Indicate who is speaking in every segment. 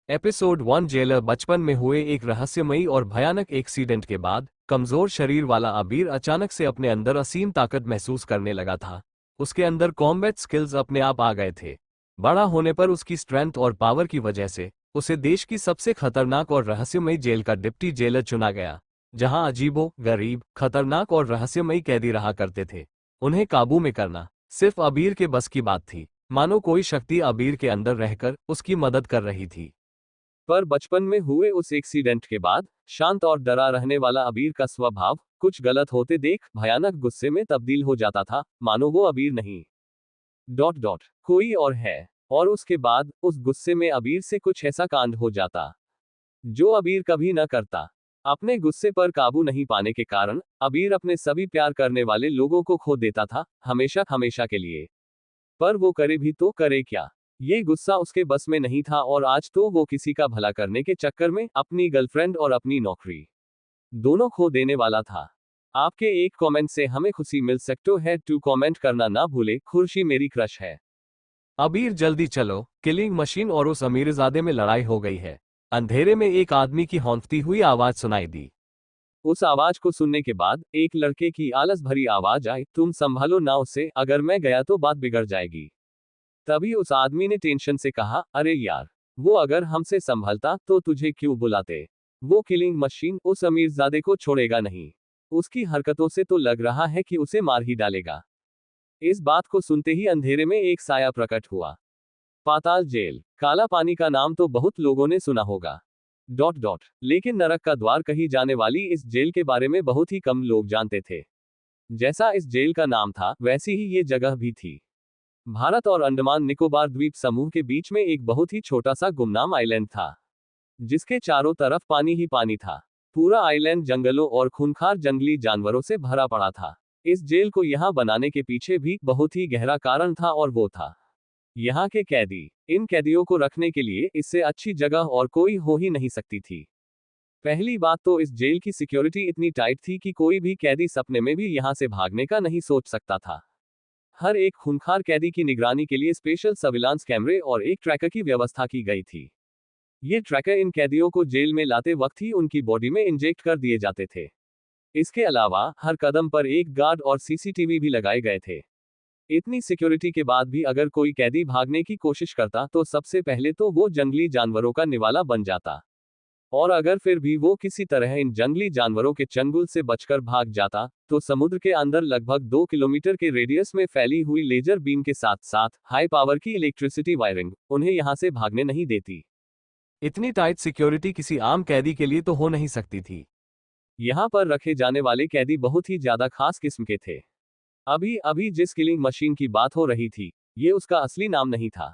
Speaker 1: Episode 1 jailer बचपन में हुए एक रहस्यमयी और भयानक एक्सीडेंट के बाद कमजोर शरीर वाला अबीर अचानक से अपने अंदर असीम ताकत महसूस करने लगा था। उसके अंदर कॉम्बैट स्किल्स अपने आप आ गए थे। बड़ा होने पर उसकी स्ट्रेंथ और पावर की वजह से उसे देश की सबसे खतरनाक और रहस्यमयी जेल का डिप्टी जेलर चुना गया, जहां अजीबो गरीब, खतरनाक और रहस्यमयी कैदी रहा करते थे। उन्हें काबू में करना सिर्फ अबीर के बस की बात थी, मानो कोई शक्ति अबीर के अंदर रहकर उसकी मदद कर रही थी। पर बचपन में हुए उस एक्सीडेंट के बाद शांत और डरा रहने वाला अबीर का स्वभाव कुछ गलत होते देख भयानक गुस्से में तब्दील हो जाता था, मानो वो अबीर नहीं कोई और है। और उसके बाद उस गुस्से में अबीर से कुछ ऐसा कांड हो जाता जो अबीर कभी न करता। अपने गुस्से पर काबू नहीं पाने के कारण अबीर अपने सभी प्यार करने वाले लोगों को खो देता था, हमेशा हमेशा के लिए। पर वो करे भी तो करे क्या, ये गुस्सा उसके बस में नहीं था और आज तो वो किसी का भला करने के चक्कर में अपनी गर्लफ्रेंड और अपनी नौकरी दोनों खो देने वाला था। आपके एक कमेंट से हमें खुशी मिल सकती है, टू कमेंट करना ना भूले, खुर्शी मेरी क्रश है। अबीर जल्दी चलो, किलिंग मशीन और उस अमीरजादे में लड़ाई हो गई है। अंधेरे में एक आदमी की हौंकती हुई आवाज सुनाई दी। उस आवाज को सुनने के बाद एक लड़के की आलस भरी आवाज आई, तुम संभालो ना उसे, अगर मैं गया तो बात बिगड़ जाएगी। तभी उस आदमी ने टेंशन से कहा, अरे यार, वो अगर हमसे संभलता तो तुझे क्यों बुलाते। वो किलिंग मशीन उस अमीरजादे को छोड़ेगा नहीं। उसकी हरकतों से तो लग रहा है कि उसे मार ही डालेगा। इस बात को सुनते ही अंधेरे में एक साया प्रकट हुआ। पाताल जेल, काला पानी का नाम तो बहुत लोगों ने सुना होगा। लेकिन नरक का द्वार कही जाने वाली इस जेल के बारे में बहुत ही कम लोग जानते थे। जैसा इस जेल का नाम था वैसी ही ये जगह भी थी। भारत और अंडमान निकोबार द्वीप समूह के बीच में एक बहुत ही छोटा सा गुमनाम आइलैंड था, जिसके चारों तरफ पानी ही पानी था। पूरा आइलैंड जंगलों और खूंखार जंगली जानवरों से भरा पड़ा था। इस जेल को यहाँ बनाने के पीछे भी बहुत ही गहरा कारण था, और वो था यहाँ के कैदी। इन कैदियों को रखने के लिए इससे अच्छी जगह और कोई हो ही नहीं सकती थी। पहली बात तो इस जेल की सिक्योरिटी इतनी टाइट थी कि कोई भी कैदी सपने में भी यहाँ से भागने का नहीं सोच सकता था। हर एक खूंखार कैदी की निगरानी के लिए स्पेशल सर्विलांस कैमरे और एक ट्रैकर की व्यवस्था की गई थी। ये ट्रैकर इन कैदियों को जेल में लाते वक्त ही उनकी बॉडी में इंजेक्ट कर दिए जाते थे। इसके अलावा हर कदम पर एक गार्ड और सीसीटीवी भी लगाए गए थे। इतनी सिक्योरिटी के बाद भी अगर कोई कैदी भागने की कोशिश करता तो सबसे पहले तो वो जंगली जानवरों का निवाला बन जाता। और अगर फिर भी वो किसी तरह इन जंगली जानवरों के चंगुल से बचकर भाग जाता तो समुद्र के अंदर लगभग 2 किलोमीटर के रेडियस में फैली हुई लेजर बीम के साथ साथ हाई पावर की इलेक्ट्रिसिटी वायरिंग उन्हें यहां से भागने नहीं देती। इतनी टाइट सिक्योरिटी किसी आम कैदी के लिए तो हो नहीं सकती थी। यहाँ पर रखे जाने वाले कैदी बहुत ही ज्यादा खास किस्म के थे। अभी अभी जिस किलिंग मशीन की बात हो रही थी, ये उसका असली नाम नहीं था।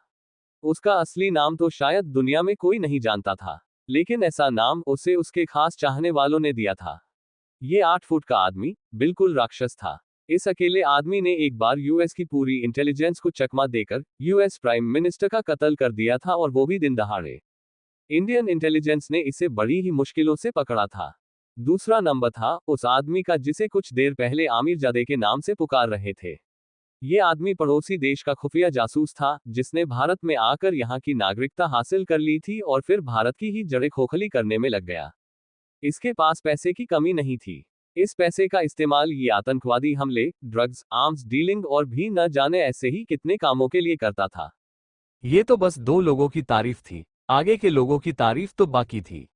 Speaker 1: उसका असली नाम तो शायद दुनिया में कोई नहीं जानता था, लेकिन ऐसा नाम उसे उसके खास चाहने वालों ने दिया था। ये 8 फुट का आदमी बिल्कुल राक्षस था। इस अकेले आदमी ने एक बार यूएस की पूरी इंटेलिजेंस को चकमा देकर यूएस प्राइम मिनिस्टर का कत्ल कर दिया था, और वो भी दिन दहाड़े। इंडियन इंटेलिजेंस ने इसे बड़ी ही मुश्किलों से पकड़ा था। दूसरा नंबर था उस आदमी का जिसे कुछ देर पहले आमिरजादे के नाम से पुकार रहे थे। ये आदमी पड़ोसी देश का खुफिया जासूस था, जिसने भारत में आकर यहाँ की नागरिकता हासिल कर ली थी और फिर भारत की ही जड़ें खोखली करने में लग गया। इसके पास पैसे की कमी नहीं थी। इस पैसे का इस्तेमाल ये आतंकवादी हमले, ड्रग्स, आर्म्स डीलिंग और भी न जाने ऐसे ही कितने कामों के लिए करता था। ये तो बस 2 लोगों की तारीफ थी, आगे के लोगों की तारीफ तो बाकी थी।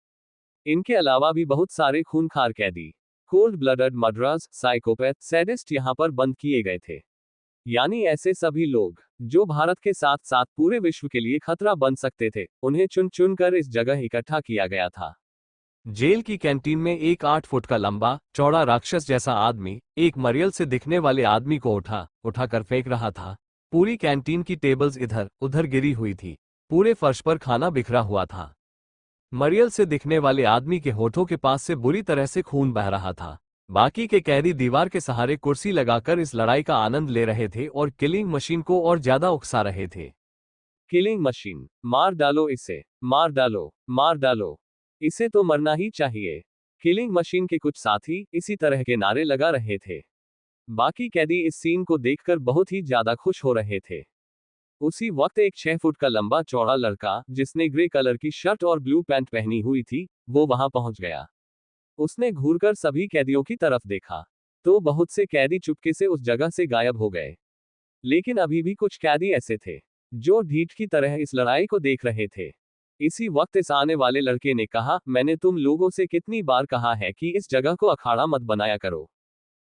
Speaker 1: इनके अलावा भी बहुत सारे खूंखार कैदी, cold blooded murderers, psychopath, sadist यहाँ पर बंद किए गए थे। यानी ऐसे सभी लोग जो भारत के साथ साथ पूरे विश्व के लिए खतरा बन सकते थे, उन्हें चुन चुन कर इस जगह इकट्ठा किया गया था। जेल की कैंटीन में एक 8 फुट का लंबा चौड़ा राक्षस जैसा आदमी एक मरियल से दिखने वाले आदमी को उठाकर फेंक रहा था। पूरी कैंटीन की टेबल्स इधर उधर गिरी हुई थी। पूरे फर्श पर खाना बिखरा हुआ था। मरियल से दिखने वाले आदमी के होठों के पास से बुरी तरह से खून बह रहा था। बाकी के कैदी दीवार के सहारे कुर्सी लगाकर इस लड़ाई का आनंद ले रहे थे और किलिंग मशीन को और ज्यादा उकसा रहे थे। किलिंग मशीन, मार डालो इसे, मार डालो, मार डालो, इसे तो मरना ही चाहिए। किलिंग मशीन के कुछ साथी इसी तरह के नारे लगा रहे थे। बाकी कैदी इस सीन को देखकर बहुत ही ज्यादा खुश हो रहे थे। उसी वक्त एक 6 फुट का लंबा चौड़ा लड़का, जिसने ग्रे कलर की शर्ट और ब्लू पैंट पहनी हुई थी, वो वहां पहुंच गया। उसने घूरकर सभी कैदियों की तरफ देखा, तो बहुत से कैदी चुपके से उस जगह से गायब हो गए। लेकिन अभी भी कुछ कैदी ऐसे थे, जो ढीठ की तरह इस लड़ाई को देख रहे थे। इसी वक्त इस आने वाले लड़के ने कहा, मैंने तुम लोगों से कितनी बार कहा है कि इस जगह को अखाड़ा मत बनाया करो।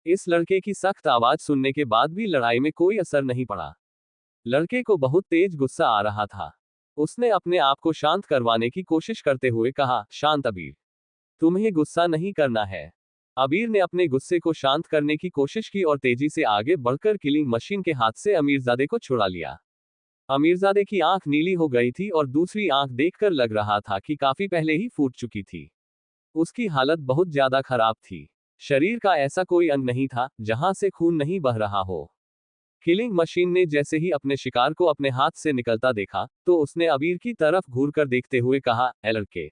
Speaker 1: इस लड़के की सख्त आवाज सुनने के बाद भी लड़ाई में कोई असर नहीं पड़ा। लड़के को बहुत तेज गुस्सा आ रहा था। उसने अपने आप को शांत करवाने की कोशिश करते हुए कहा, शांत अबीर, तुम्हें गुस्सा नहीं करना है। अबीर ने अपने गुस्से को शांत करने की कोशिश की और तेजी से आगे बढ़कर किलिंग मशीन के हाथ से अमीरजादे को छुड़ा लिया। अमीरजादे की आंख नीली हो गई थी और दूसरी आंख देखकर लग रहा था कि काफी पहले ही फूट चुकी थी। उसकी हालत बहुत ज्यादा खराब थी। शरीर का ऐसा कोई अंग नहीं था जहां से खून नहीं बह रहा हो। किलिंग मशीन ने जैसे ही अपने शिकार को अपने हाथ से निकलता देखा, तो उसने अबीर की तरफ घूरकर देखते हुए कहा, ए लड़के,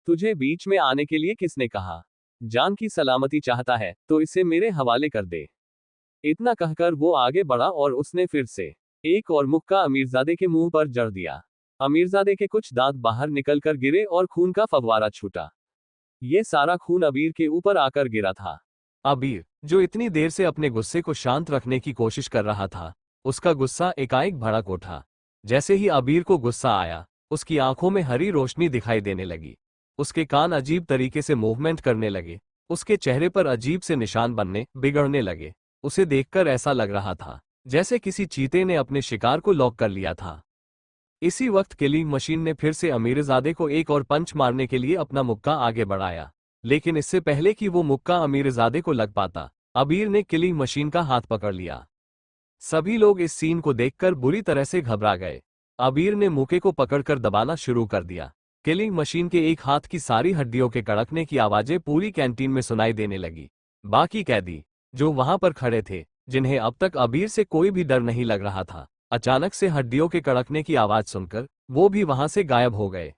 Speaker 1: तुझे बीच में आने के लिए किसने कहा? जान की सलामती चाहता है तो इसे मेरे हवाले कर दे। इतना कहकर वो आगे बढ़ा और उसने फिर से एक और मुक्का अमीरजादे के मुंह पर जड़ दिया। अमीरजादे के कुछ दांत बाहर निकलकर गिरे और खून का फव्वारा छूटा। ये सारा खून अबीर के ऊपर आकर गिरा था। अबीर, जो इतनी देर से अपने गुस्से को शांत रखने की कोशिश कर रहा था, उसका गुस्सा एकाएक भड़क उठा। जैसे ही अबीर को गुस्सा आया, उसकी आंखों में हरी रोशनी दिखाई देने लगी। उसके कान अजीब तरीके से मूवमेंट करने लगे। उसके चेहरे पर अजीब से निशान बनने बिगड़ने लगे। उसे देखकर ऐसा लग रहा था जैसे किसी चीते ने अपने शिकार को लॉक कर लिया था। इसी वक्त किलिंग मशीन ने फिर से अमीरजादे को एक और पंच मारने के लिए अपना मुक्का आगे बढ़ाया, लेकिन इससे पहले कि वो मुक्का अमीरजादे को लग पाता, अबीर ने किलिंग मशीन का हाथ पकड़ लिया। सभी लोग इस सीन को देखकर बुरी तरह से घबरा गए। अबीर ने मुक्के को पकड़कर दबाना शुरू कर दिया। किलिंग मशीन के एक हाथ की सारी हड्डियों के कड़कने की आवाजें पूरी कैंटीन में सुनाई देने लगी। बाकी कैदी, जो वहां पर खड़े थे, जिन्हें अब तक अबीर से कोई भी डर नहीं लग रहा था, अचानक से हड्डियों के कड़कने की आवाज सुनकर वो भी वहां से गायब हो गए।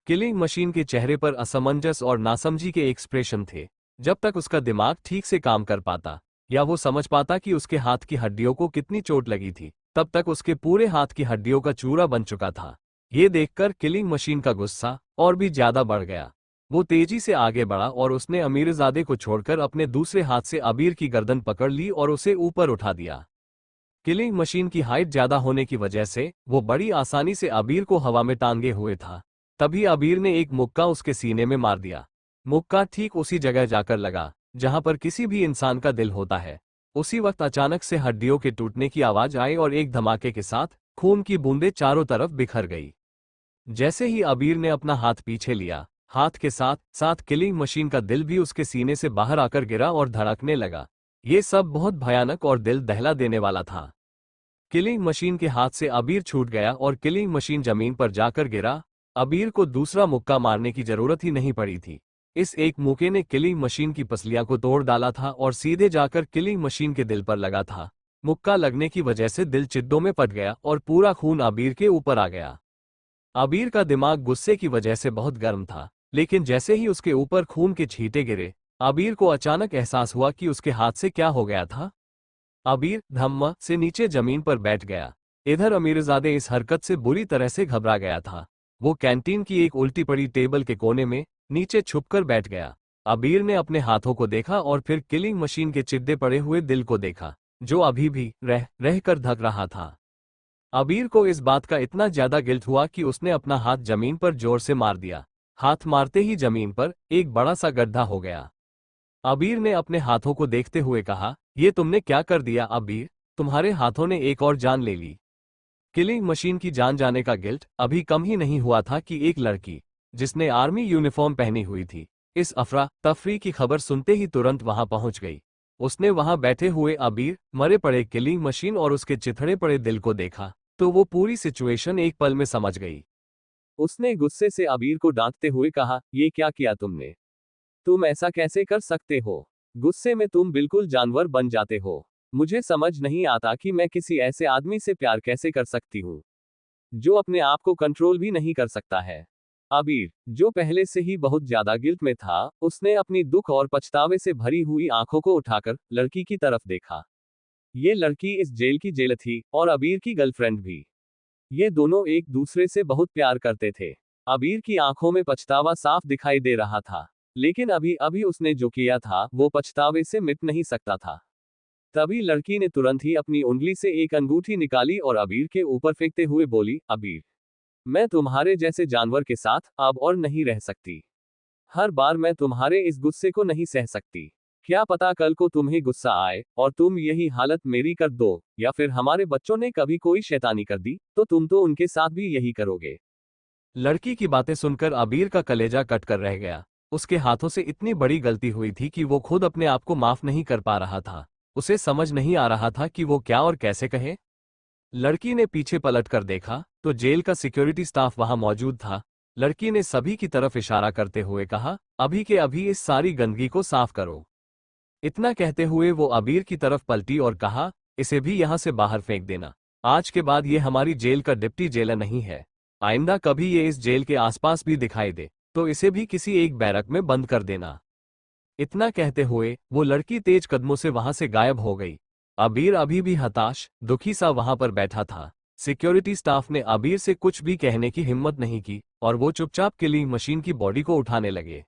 Speaker 1: किलिंग मशीन के चेहरे पर असमंजस और नासमझी के एक्सप्रेशन थे। जब तक उसका दिमाग ठीक से काम कर पाता या वो समझ पाता कि उसके हाथ की हड्डियों को कितनी चोट लगी थी, तब तक उसके पूरे हाथ की हड्डियों का चूरा बन चुका था। ये देखकर किलिंग मशीन का गुस्सा और भी ज्यादा बढ़ गया। वो तेजी से आगे बढ़ा और उसने अमीरजादे को छोड़कर अपने दूसरे हाथ से अबीर की गर्दन पकड़ ली और उसे ऊपर उठा दिया। किलिंग मशीन की हाइट ज्यादा होने की वजह से वो बड़ी आसानी से अबीर को हवा में टांगे हुए था। तभी अबीर ने एक मुक्का उसके सीने में मार दिया। मुक्का ठीक उसी जगह जाकर लगा जहां पर किसी भी इंसान का दिल होता है। उसी वक्त अचानक से हड्डियों के टूटने की आवाज आई और एक धमाके के साथ खून की बूंदें चारों तरफ बिखर गई। जैसे ही अबीर ने अपना हाथ पीछे लिया, हाथ के साथ साथ किलिंग मशीन का दिल भी उसके सीने से बाहर आकर गिरा और धड़कने लगा। ये सब बहुत भयानक और दिल दहला देने वाला था। किलिंग मशीन के हाथ से अबीर छूट गया और किलिंग मशीन जमीन पर जाकर गिरा। अबीर को दूसरा मुक्का मारने की जरूरत ही नहीं पड़ी थी। इस एक मुक्के ने किलिंग मशीन की पसलियां को तोड़ डाला था और सीधे जाकर किलिंग मशीन के दिल पर लगा था। मुक्का लगने की वजह से दिल चिद्दों में फट गया और पूरा खून अबीर के ऊपर आ गया। अबीर का दिमाग गुस्से की वजह से बहुत गर्म था, लेकिन जैसे ही उसके ऊपर खून के छींटे गिरे, अबीर को अचानक एहसास हुआ कि उसके हाथ से क्या हो गया था। अबीर धम्म से नीचे जमीन पर बैठ गया। इधर अमीरजादे इस हरकत से बुरी तरह से घबरा गया था। वो कैंटीन की एक उल्टी पड़ी टेबल के कोने में नीचे छुपकर बैठ गया। अबीर ने अपने हाथों को देखा और फिर किलिंग मशीन के चिद्दे पड़े हुए दिल को देखा, जो अभी भी रह कर धक रहा था। अबीर को इस बात का इतना ज्यादा गिल्ट हुआ कि उसने अपना हाथ जमीन पर जोर से मार दिया। हाथ मारते ही जमीन पर एक बड़ा सा गड्ढा हो गया। अबीर ने अपने हाथों को देखते हुए कहा, ये तुमने क्या कर दिया अबीर? तुम्हारे हाथों ने एक और जान ले ली। किलिंग मशीन की जान जाने का गिल्ट अभी कम ही नहीं हुआ था कि एक लड़की, जिसने आर्मी यूनिफॉर्म पहनी हुई थी, इस अफरा तफरी की खबर सुनते ही तुरंत वहां पहुंच गई। उसने वहां बैठे हुए अबीर, मरे पड़े किलिंग मशीन और उसके चिथड़े पड़े दिल को देखा, तो वो पूरी सिचुएशन एक पल में समझ गई। उसने गुस्से से अबीर को डांटते हुए कहा, ये क्या किया तुमने? तुम ऐसा कैसे कर सकते हो? गुस्से में तुम बिल्कुल जानवर बन जाते हो। मुझे समझ नहीं आता कि मैं किसी ऐसे आदमी से प्यार कैसे कर सकती हूँ, जो अपने आप को कंट्रोल भी नहीं कर सकता है। अबीर, जो पहले से ही बहुत ज्यादा गिल्ट में था, उसने अपनी दुख और पछतावे से भरी हुई आंखों को उठाकर लड़की की तरफ देखा। ये लड़की इस जेल की जेल थी और अबीर की गर्लफ्रेंड भी। ये दोनों एक दूसरे से बहुत प्यार करते थे। अबीर की आंखों में पछतावा साफ दिखाई दे रहा था, लेकिन अभी अभी उसने जो किया था वो पछतावे से मिट नहीं सकता था। तभी लड़की ने तुरंत ही अपनी उंगली से एक अंगूठी निकाली और अबीर के ऊपर फेंकते हुए बोली, अबीर, मैं तुम्हारे जैसे जानवर के साथ अब और नहीं रह सकती। हर बार मैं तुम्हारे इस गुस्से को नहीं सह सकती। क्या पता कल को तुम्हें गुस्सा आए और तुम यही हालत मेरी कर दो, या फिर हमारे बच्चों ने कभी कोई शैतानी कर दी तो तुम तो उनके साथ भी यही करोगे। लड़की की बातें सुनकर अबीर का कलेजा कट कर रह गया। उसके हाथों से इतनी बड़ी गलती हुई थी कि वो खुद अपने आप को माफ नहीं कर पा रहा था। उसे समझ नहीं आ रहा था कि वो क्या और कैसे कहे। लड़की ने पीछे पलट कर देखा तो जेल का सिक्योरिटी स्टाफ वहां मौजूद था। लड़की ने सभी की तरफ इशारा करते हुए कहा, अभी के अभी इस सारी गंदगी को साफ करो। इतना कहते हुए वो अबीर की तरफ पलटी और कहा, इसे भी यहां से बाहर फेंक देना। आज के बाद ये हमारी जेल का डिप्टी जेलर नहीं है। आइंदा कभी ये इस जेल के आसपास भी दिखाई दे तो इसे भी किसी एक बैरक में बंद कर देना। इतना कहते हुए वो लड़की तेज कदमों से वहां से गायब हो गई। अबीर अभी भी हताश दुखी सा वहां पर बैठा था। सिक्योरिटी स्टाफ ने अबीर से कुछ भी कहने की हिम्मत नहीं की और वो चुपचाप किलिंग मशीन की बॉडी को उठाने लगे।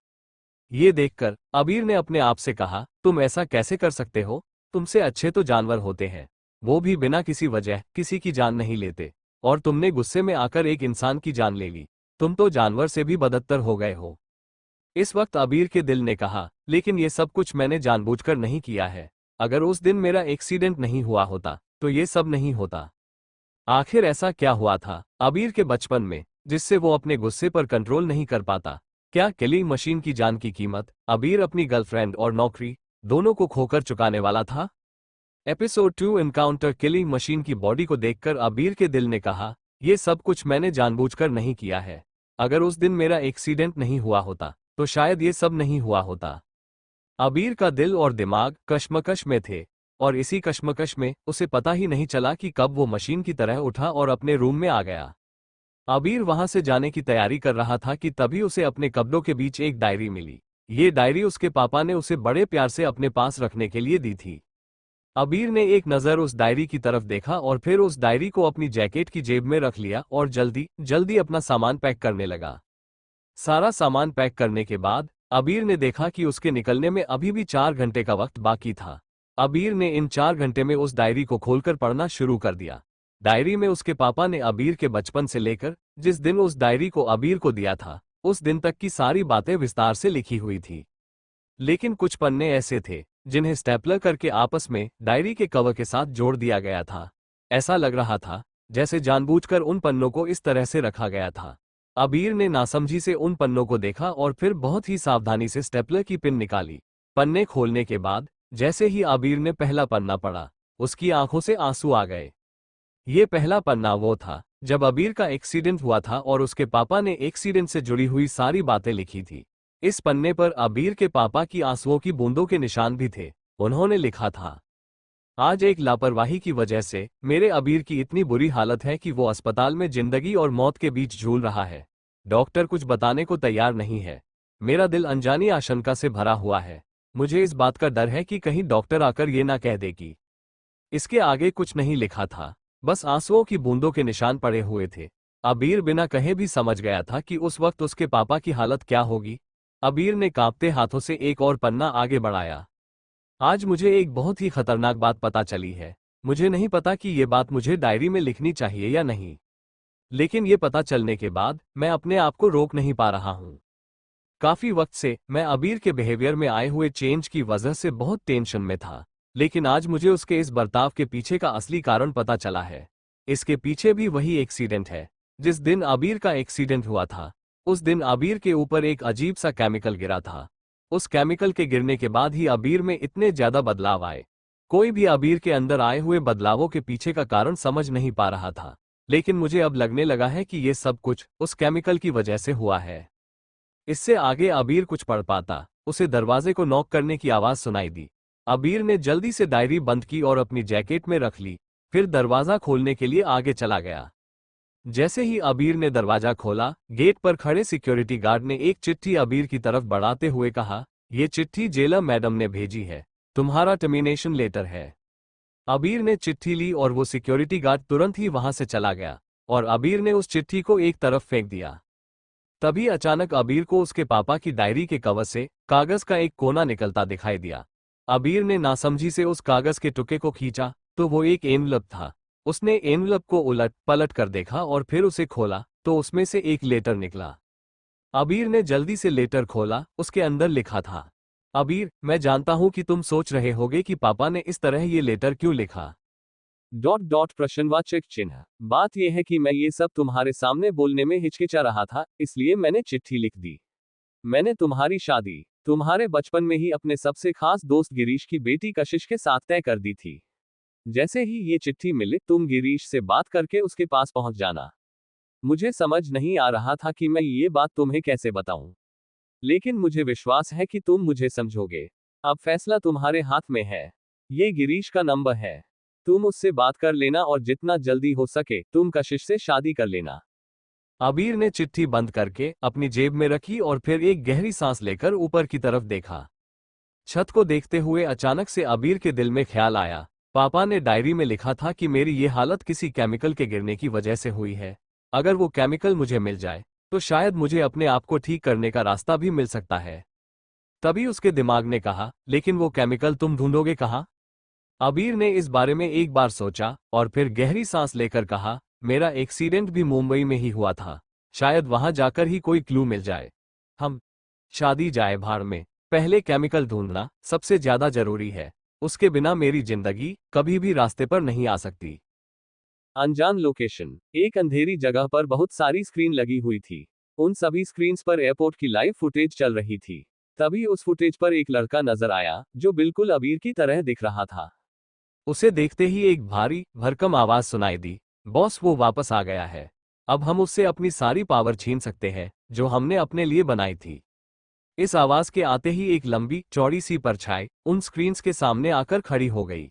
Speaker 1: ये देखकर अबीर ने अपने आप से कहा, तुम ऐसा कैसे कर सकते हो? तुमसे अच्छे तो जानवर होते हैं, वो भी बिना किसी वजह किसी की जान नहीं लेते, और तुमने गुस्से में आकर एक इंसान की जान ले ली। तुम तो जानवर से भी बदतर हो गए हो। इस वक्त अबीर के दिल ने कहा, लेकिन ये सब कुछ मैंने जानबूझकर नहीं किया है। अगर उस दिन मेरा एक्सीडेंट नहीं हुआ होता तो ये सब नहीं होता। आखिर ऐसा क्या हुआ था अबीर के बचपन में जिससे वो अपने गुस्से पर कंट्रोल नहीं कर पाता? क्या किलिंग मशीन की जान की कीमत अबीर अपनी गर्लफ्रेंड और नौकरी दोनों को खोकर चुकाने वाला था? एपिसोड 2 एनकाउंटर किलिंग मशीन की बॉडी को देखकर अबीर के दिल ने कहा, यह सब कुछ मैंने जानबूझकर नहीं किया है। अगर उस दिन मेरा एक्सीडेंट नहीं हुआ होता तो शायद ये सब नहीं हुआ होता। अबीर का दिल और दिमाग कश्मकश में थे, और इसी कश्मकश में उसे पता ही नहीं चला कि कब वो मशीन की तरह उठा और अपने रूम में आ गया। अबीर वहां से जाने की तैयारी कर रहा था कि तभी उसे अपने कपड़ों के बीच एक डायरी मिली। ये डायरी उसके पापा ने उसे बड़े प्यार से अपने पास रखने के लिए दी थी। अबीर ने एक नज़र उस डायरी की तरफ देखा और फिर उस डायरी को अपनी जैकेट की जेब में रख लिया और जल्दी जल्दी अपना सामान पैक करने लगा। सारा सामान पैक करने के बाद अबीर ने देखा कि उसके निकलने में अभी भी 4 घंटे का वक्त बाकी था। अबीर ने इन 4 घंटे में उस डायरी को खोलकर पढ़ना शुरू कर दिया। डायरी में उसके पापा ने अबीर के बचपन से लेकर जिस दिन उस डायरी को अबीर को दिया था उस दिन तक की सारी बातें विस्तार से लिखी हुई थी। लेकिन कुछ पन्ने ऐसे थे जिन्हें स्टेपलर करके आपस में डायरी के कवर के साथ जोड़ दिया गया था। ऐसा लग रहा था जैसे जानबूझकर उन पन्नों को इस तरह से रखा गया था। अबीर ने नासमझी से उन पन्नों को देखा और फिर बहुत ही सावधानी से स्टेपलर की पिन निकाली। पन्ने खोलने के बाद जैसे ही अबीर ने पहला पन्ना पढ़ा उसकी आंखों से आंसू आ गए। ये पहला पन्ना वो था जब अबीर का एक्सीडेंट हुआ था और उसके पापा ने एक्सीडेंट से जुड़ी हुई सारी बातें लिखी थी। इस पन्ने पर अबीर के पापा की आंसुओं की बूंदों के निशान भी थे। उन्होंने लिखा था, आज एक लापरवाही की वजह से मेरे अबीर की इतनी बुरी हालत है कि वो अस्पताल में जिंदगी और मौत के बीच झूल रहा है। डॉक्टर कुछ बताने को तैयार नहीं है। मेरा दिल अनजानी आशंका से भरा हुआ है। मुझे इस बात का डर है कि कहीं डॉक्टर आकर ये ना कह दे कि। इसके आगे कुछ नहीं लिखा था, बस आंसुओं की बूंदों के निशान पड़े हुए थे। अबीर बिना कहे भी समझ गया था कि उस वक्त उसके पापा की हालत क्या होगी। अबीर ने कांपते हाथों से एक और पन्ना आगे बढ़ाया। आज मुझे एक बहुत ही खतरनाक बात पता चली है। मुझे नहीं पता कि ये बात मुझे डायरी में लिखनी चाहिए या नहीं, लेकिन ये पता चलने के बाद मैं अपने आप को रोक नहीं पा रहा हूँ। काफी वक्त से मैं अबीर के बिहेवियर में आए हुए चेंज की वजह से बहुत टेंशन में था, लेकिन आज मुझे उसके इस बर्ताव के पीछे का असली कारण पता चला है। इसके पीछे भी वही एक्सीडेंट है। जिस दिन अबीर का एक्सीडेंट हुआ था उस दिन अबीर के ऊपर एक अजीब सा केमिकल गिरा था। उस केमिकल के गिरने के बाद ही अबीर में इतने ज्यादा बदलाव आए। कोई भी अबीर के अंदर आए हुए बदलावों के पीछे का कारण समझ नहीं पा रहा था, लेकिन मुझे अब लगने लगा है कि ये सब कुछ उस केमिकल की वजह से हुआ है। इससे आगे अबीर कुछ पढ़ पाता। उसे दरवाजे को नॉक करने की आवाज सुनाई दी। अबीर ने जल्दी से डायरी बंद की और अपनी जैकेट में रख ली, फिर दरवाजा खोलने के लिए आगे चला गया। जैसे ही अबीर ने दरवाजा खोला, गेट पर खड़े सिक्योरिटी गार्ड ने एक चिट्ठी अबीर की तरफ बढ़ाते हुए कहा, ये चिट्ठी जेलर मैडम ने भेजी है, तुम्हारा टर्मिनेशन लेटर है। अबीर ने चिट्ठी ली और वो सिक्योरिटी गार्ड तुरंत ही वहां से चला गया और अबीर ने उस चिट्ठी को एक तरफ फेंक दिया। तभी अचानक अबीर को उसके पापा की डायरी के कवर से कागज का एक कोना निकलता दिखाई दिया। अबीर ने नासमझी से उस कागज के टुकड़े को खींचा तो वो एक एनवलप था। उसने एनवलप को उलट पलट कर देखा और फिर उसे खोला तो उसमें से एक लेटर निकला। अबीर ने जल्दी से लेटर खोला, उसके अंदर लिखा था, अबीर, मैं जानता हूं कि तुम सोच रहे होगे कि पापा ने इस तरह ये लेटर क्यों लिखा। ... प्रश्नवाचक चिन्ह। बात यह है कि मैं ये सब तुम्हारे सामने बोलने में हिचकिचा रहा था, इसलिए मैंने चिट्ठी लिख दी। मैंने तुम्हारी शादी तुम्हारे बचपन में ही अपने सबसे खास दोस्त गिरीश की बेटी कशिश के साथ तय कर दी थी। जैसे ही ये चिट्ठी मिले तुम गिरीश से बात करके उसके पास पहुंच जाना। मुझे समझ नहीं आ रहा था कि मैं ये बात तुम्हें कैसे बताऊं, लेकिन मुझे विश्वास है कि तुम मुझे समझोगे। अब फैसला तुम्हारे हाथ में है। ये गिरीश का नंबर है, तुम उससे बात कर लेना और जितना जल्दी हो सके तुम कशिश से शादी कर लेना। अबीर ने चिट्ठी बंद करके अपनी जेब में रखी और फिर एक गहरी सांस लेकर ऊपर की तरफ देखा। छत को देखते हुए अचानक से अबीर के दिल में ख्याल आया, पापा ने डायरी में लिखा था कि मेरी ये हालत किसी केमिकल के गिरने की वजह से हुई है। अगर वो केमिकल मुझे मिल जाए तो शायद मुझे अपने आप को ठीक करने का रास्ता भी मिल सकता है। तभी उसके दिमाग ने कहा, लेकिन वो केमिकल तुम ढूंढोगे कहाँ? अबीर ने इस बारे में एक बार सोचा और फिर गहरी सांस लेकर कहा, मेरा एक्सीडेंट भी मुंबई में ही हुआ था, शायद वहां जाकर ही कोई क्लू मिल जाए। हम शादी जाए भाड़ में, पहले केमिकल ढूंढना सबसे ज्यादा जरूरी है, उसके बिना मेरी जिंदगी कभी भी रास्ते पर नहीं आ सकती। अनजान लोकेशन। एक अंधेरी जगह पर बहुत सारी स्क्रीन लगी हुई थी। उन सभी स्क्रीन्स पर एयरपोर्ट की लाइव फुटेज चल रही थी। तभी उस फुटेज पर एक लड़का नजर आया जो बिल्कुल अबीर की तरह दिख रहा था। उसे देखते ही एक भारी भरकम आवाज सुनाई दी, बॉस वो वापस आ गया है। अब हम उससे अपनी सारी पावर छीन सकते हैं जो हमने अपने लिए बनाई थी। इस आवाज के आते ही एक लंबी चौड़ी सी परछाई उन स्क्रीन्स के सामने आकर खड़ी हो गई।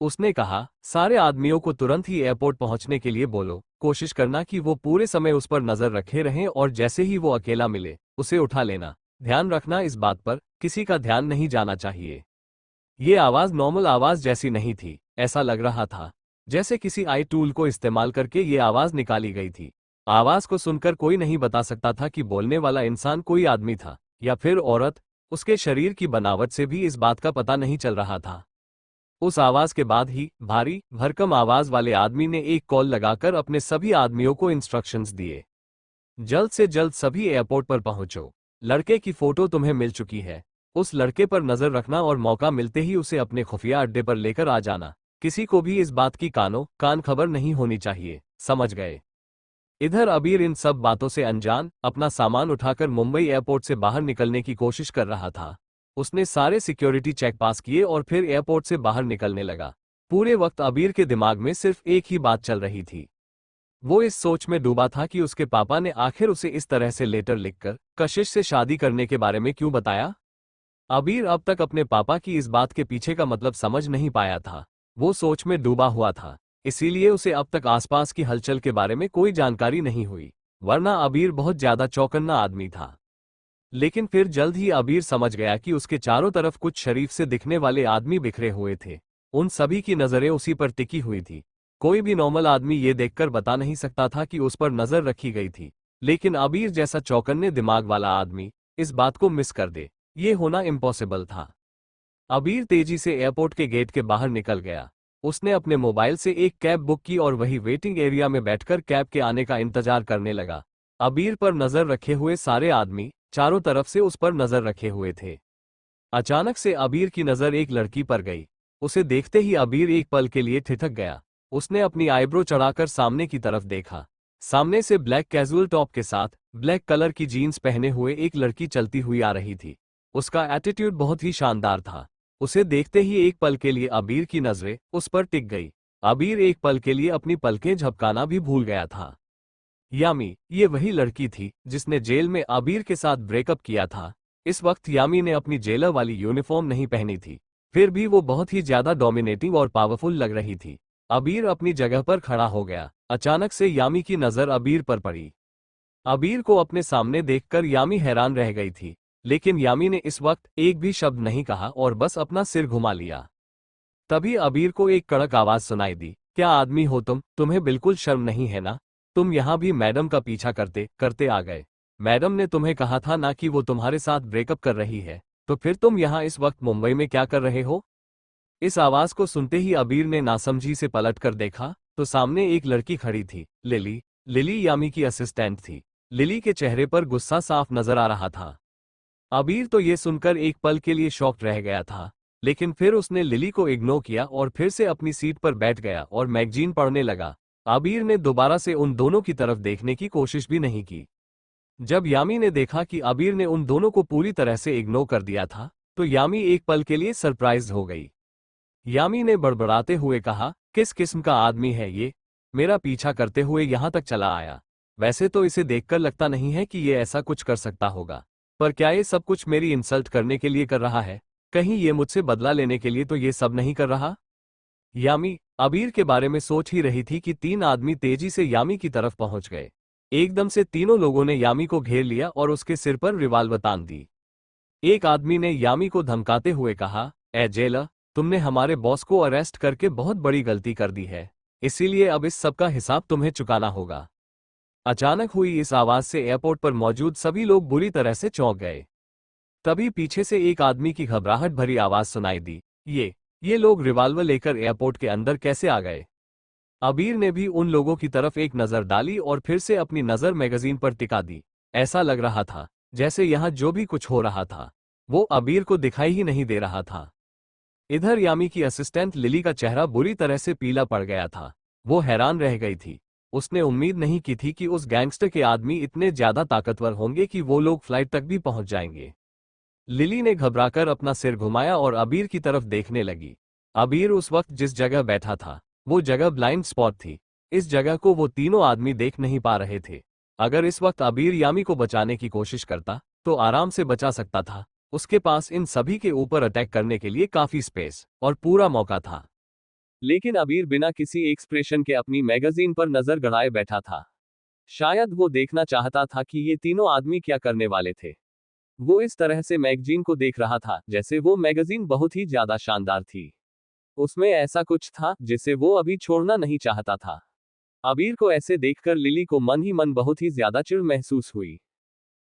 Speaker 1: उसने कहा, सारे आदमियों को तुरंत ही एयरपोर्ट पहुंचने के लिए बोलो, कोशिश करना कि वो पूरे समय उस पर नजर रखे रहें और जैसे ही वो अकेला मिले उसे उठा लेना। ध्यान रखना इस बात पर किसी का ध्यान नहीं जाना चाहिए। ये आवाज नॉर्मल आवाज जैसी नहीं थी, ऐसा लग रहा था जैसे किसी आई टूल को इस्तेमाल करके ये आवाज निकाली गई थी। आवाज को सुनकर कोई नहीं बता सकता था कि बोलने वाला इंसान कोई आदमी था या फिर औरत। उसके शरीर की बनावट से भी इस बात का पता नहीं चल रहा था। उस आवाज के बाद ही भारी भरकम आवाज वाले आदमी ने एक कॉल लगाकर अपने सभी आदमियों को इंस्ट्रक्शंस दिए, जल्द से जल्द सभी एयरपोर्ट पर पहुंचो। लड़के की फोटो तुम्हें मिल चुकी है, उस लड़के पर नजर रखना और मौका मिलते ही उसे अपने खुफिया अड्डे पर लेकर आ जाना। किसी को भी इस बात की कान खबर नहीं होनी चाहिए, समझ गए? इधर अबीर इन सब बातों से अनजान अपना सामान उठाकर मुंबई एयरपोर्ट से बाहर निकलने की कोशिश कर रहा था। उसने सारे सिक्योरिटी चेक पास किए और फिर एयरपोर्ट से बाहर निकलने लगा। पूरे वक्त अबीर के दिमाग में सिर्फ एक ही बात चल रही थी। वो इस सोच में डूबा था कि उसके पापा ने आखिर उसे इस तरह से लेटर लिखकर कशिश से शादी करने के बारे में क्यों बताया। अबीर अब तक अपने पापा की इस बात के पीछे का मतलब समझ नहीं पाया था। वो सोच में डूबा हुआ था, इसीलिए उसे अब तक आसपास की हलचल के बारे में कोई जानकारी नहीं हुई, वरना अबीर बहुत ज्यादा चौकन्ना आदमी था। लेकिन फिर जल्द ही अबीर समझ गया कि उसके चारों तरफ कुछ शरीफ से दिखने वाले आदमी बिखरे हुए थे। उन सभी की नजरें उसी पर टिकी हुई थी। कोई भी नॉर्मल आदमी ये देखकर बता नहीं सकता था कि उस पर नजर रखी गई थी, लेकिन अबीर जैसा चौकन्ने दिमाग वाला आदमी इस बात को मिस कर दे, ये होना इम्पॉसिबल था। अबीर तेजी से एयरपोर्ट के गेट के बाहर निकल गया। उसने अपने मोबाइल से एक कैब बुक की और वही वेटिंग एरिया में बैठकर कैब के आने का इंतजार करने लगा। अबीर पर नजर रखे हुए सारे आदमी चारों तरफ से उस पर नजर रखे हुए थे। अचानक से अबीर की नजर एक लड़की पर गई। उसे देखते ही अबीर एक पल के लिए ठिठक गया। उसने अपनी आईब्रो चढ़ाकर सामने की तरफ देखा। सामने से ब्लैक कैजुअल टॉप के साथ ब्लैक कलर की जीन्स पहने हुए एक लड़की चलती हुई आ रही थी। उसका एटीट्यूड बहुत ही शानदार था। उसे देखते ही एक पल के लिए अबीर की नजरें उस पर टिक गई। अबीर एक पल के लिए अपनी पलकें झपकाना भी भूल गया था। यामी, ये वही लड़की थी जिसने जेल में अबीर के साथ ब्रेकअप किया था। इस वक्त यामी ने अपनी जेलर वाली यूनिफॉर्म नहीं पहनी थी, फिर भी वो बहुत ही ज्यादा डोमिनेटिंग और पावरफुल लग रही थी। अबीर अपनी जगह पर खड़ा हो गया। अचानक से यामी की नजर अबीर पर पड़ी। अबीर को अपने सामने देखकर यामी हैरान रह गई थी, लेकिन यामी ने इस वक्त एक भी शब्द नहीं कहा और बस अपना सिर घुमा लिया। तभी अबीर को एक कड़क आवाज सुनाई दी, क्या आदमी हो तुम? तुम्हें बिल्कुल शर्म नहीं है ना? तुम यहाँ भी मैडम का पीछा करते करते आ गए। मैडम ने तुम्हें कहा था ना कि वो तुम्हारे साथ ब्रेकअप कर रही है, तो फिर तुम यहाँ इस वक्त मुंबई में क्या कर रहे हो? इस आवाज को सुनते ही अबीर ने नासमझी से पलट कर देखा तो सामने एक लड़की खड़ी थी, लिली। लिली यामी की असिस्टेंट थी। लिली के चेहरे पर गुस्सा साफ नजर आ रहा था। अबीर तो ये सुनकर एक पल के लिए शॉक्ड रह गया था, लेकिन फिर उसने लिली को इग्नोर किया और फिर से अपनी सीट पर बैठ गया और मैगजीन पढ़ने लगा। अबीर ने दोबारा से उन दोनों की तरफ देखने की कोशिश भी नहीं की। जब यामी ने देखा कि अबीर ने उन दोनों को पूरी तरह से इग्नोर कर दिया था, तो यामी एक पल के लिए सरप्राइज हो गई। यामी ने बड़बड़ाते हुए कहा, किस किस्म का आदमी है ये? मेरा पीछा करते हुए यहां तक चला आया। वैसे तो इसे देखकर लगता नहीं है कि ये ऐसा कुछ कर सकता होगा, पर क्या ये सब कुछ मेरी इंसल्ट करने के लिए कर रहा है? कहीं ये मुझसे बदला लेने के लिए तो ये सब नहीं कर रहा? यामी अबीर के बारे में सोच ही रही थी कि तीन आदमी तेजी से यामी की तरफ पहुंच गए। एकदम से तीनों लोगों ने यामी को घेर लिया और उसके सिर पर रिवाल्वर तान दी। एक आदमी ने यामी को धमकाते हुए कहा, ए जेलर, तुमने हमारे बॉस को अरेस्ट करके बहुत बड़ी गलती कर दी है, इसीलिए अब इस सब का हिसाब तुम्हें चुकाना होगा। अचानक हुई इस आवाज से एयरपोर्ट पर मौजूद सभी लोग बुरी तरह से चौंक गए। तभी पीछे से एक आदमी की घबराहट भरी आवाज सुनाई दी, ये लोग रिवाल्वर लेकर एयरपोर्ट के अंदर कैसे आ गए? अबीर ने भी उन लोगों की तरफ एक नजर डाली और फिर से अपनी नजर मैगजीन पर टिका दी। ऐसा लग रहा था जैसे यहां जो भी कुछ हो रहा था वो अबीर को दिखाई ही नहीं दे रहा था। इधर यामी की असिस्टेंट लिली का चेहरा बुरी तरह से पीला पड़ गया था। वो हैरान रह गई थी। उसने उम्मीद नहीं की थी कि उस गैंगस्टर के आदमी इतने ज्यादा ताकतवर होंगे कि वो लोग फ्लाइट तक भी पहुंच जाएंगे। लिली ने घबराकर अपना सिर घुमाया और अबीर की तरफ देखने लगी। अबीर उस वक्त जिस जगह बैठा था वो जगह ब्लाइंड स्पॉट थी। इस जगह को वो तीनों आदमी देख नहीं पा रहे थे। अगर इस वक्त अबीर यामी को बचाने की कोशिश करता तो आराम से बचा सकता था। उसके पास इन सभी के ऊपर अटैक करने के लिए काफी स्पेस और पूरा मौका था। लेकिन अबीर बिना किसी एक्सप्रेशन के अपनी मैगजीन पर नजर गड़ाए बैठा था। शायद वो देखना चाहता था कि ये तीनों आदमी क्या करने वाले थे। वो इस तरह से मैगजीन को देख रहा था जैसे वो मैगजीन बहुत ही ज्यादा शानदार थी। उसमें ऐसा कुछ था जिसे वो अभी छोड़ना नहीं चाहता था। अबीर को ऐसे देखकर लिली को मन ही मन बहुत ही ज्यादा चिढ़ महसूस हुई।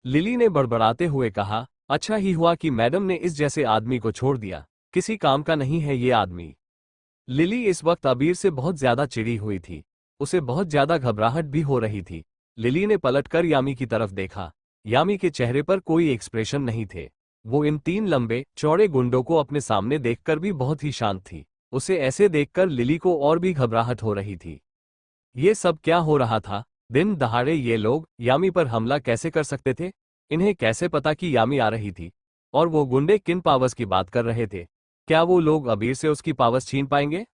Speaker 1: लिली ने बड़बड़ाते हुए कहा, अच्छा ही हुआ कि मैडम ने इस जैसे आदमी को छोड़ दिया, किसी काम का नहीं है ये आदमी। लिली इस वक्त अबीर से बहुत ज्यादा चिढ़ी हुई थी। उसे बहुत ज्यादा घबराहट भी हो रही थी। लिली ने पलटकर यामी की तरफ देखा। यामी के चेहरे पर कोई एक्सप्रेशन नहीं थे। वो इन तीन लंबे चौड़े गुंडों को अपने सामने देखकर भी बहुत ही शांत थी। उसे ऐसे देखकर लिली को और भी घबराहट हो रही थी। ये सब क्या हो रहा था? दिन दहाड़े ये लोग यामी पर हमला कैसे कर सकते थे? इन्हें कैसे पता कि यामी आ रही थी? और वो गुंडे किन पावर्स की बात कर रहे थे? क्या वो लोग अबीर से उसकी पावर्स छीन पाएंगे?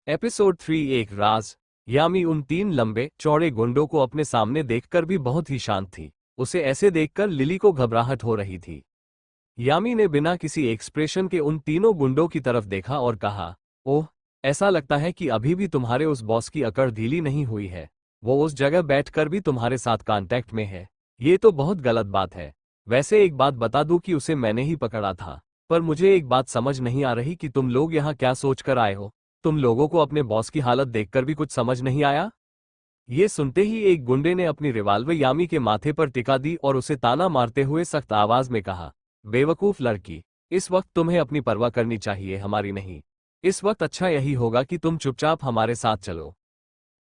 Speaker 1: एपिसोड 3 एक राज। यामी उन तीन लंबे चौड़े गुंडों को अपने सामने देखकर भी बहुत ही शांत थी। उसे ऐसे देखकर लिली को घबराहट हो रही थी। यामी ने बिना किसी एक्सप्रेशन के उन तीनों गुंडों की तरफ देखा और कहा, ओह, ऐसा लगता है कि अभी भी तुम्हारे उस बॉस की अकड़ ढीली नहीं हुई है। वो उस जगह बैठकर भी तुम्हारे साथ कांटेक्ट में है। ये तो बहुत गलत बात है। वैसे एक बात बता दूं कि उसे मैंने ही पकड़ा था, पर मुझे एक बात समझ नहीं आ रही कि तुम लोग यहाँ क्या सोच कर आए हो। तुम लोगों को अपने बॉस की हालत देखकर भी कुछ समझ नहीं आया? ये सुनते ही एक गुंडे ने अपनी रिवाल्वर यामी के माथे पर टिका दी और उसे ताना मारते हुए सख्त आवाज में कहा, बेवकूफ लड़की, इस वक्त तुम्हें अपनी परवाह करनी चाहिए, हमारी नहीं। इस वक्त अच्छा यही होगा कि तुम चुपचाप हमारे साथ चलो।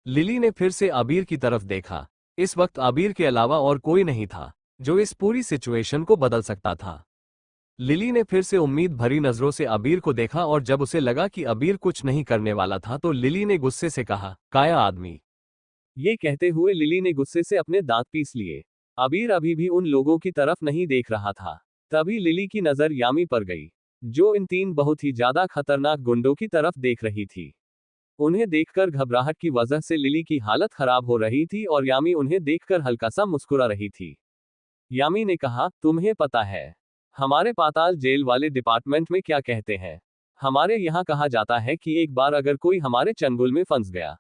Speaker 1: लिली ने फिर से अबीर की तरफ देखा। इस वक्त अबीर के अलावा और कोई नहीं था जो इस पूरी सिचुएशन को बदल सकता था। लिली ने फिर से उम्मीद भरी नजरों से अबीर को देखा और जब उसे लगा कि अबीर कुछ नहीं करने वाला था तो लिली ने गुस्से से कहा, काया आदमी। ये कहते हुए लिली ने गुस्से से अपने दांत पीस लिए। अबीर अभी भी उन लोगों की तरफ नहीं देख रहा था। तभी लिली की नजर यामी पर गई, जो इन तीन बहुत ही ज्यादा खतरनाक गुंडों की तरफ देख रही थी। उन्हें देखकर घबराहट की वजह से लिली की हालत खराब हो रही थी और यामी उन्हें देखकर हल्का सा मुस्कुरा रही थी। यामी ने कहा, तुम्हें पता है हमारे पाताल जेल वाले डिपार्टमेंट में क्या कहते हैं? हमारे यहाँ कहा जाता है कि एक बार अगर कोई हमारे चंगुल में फंस गया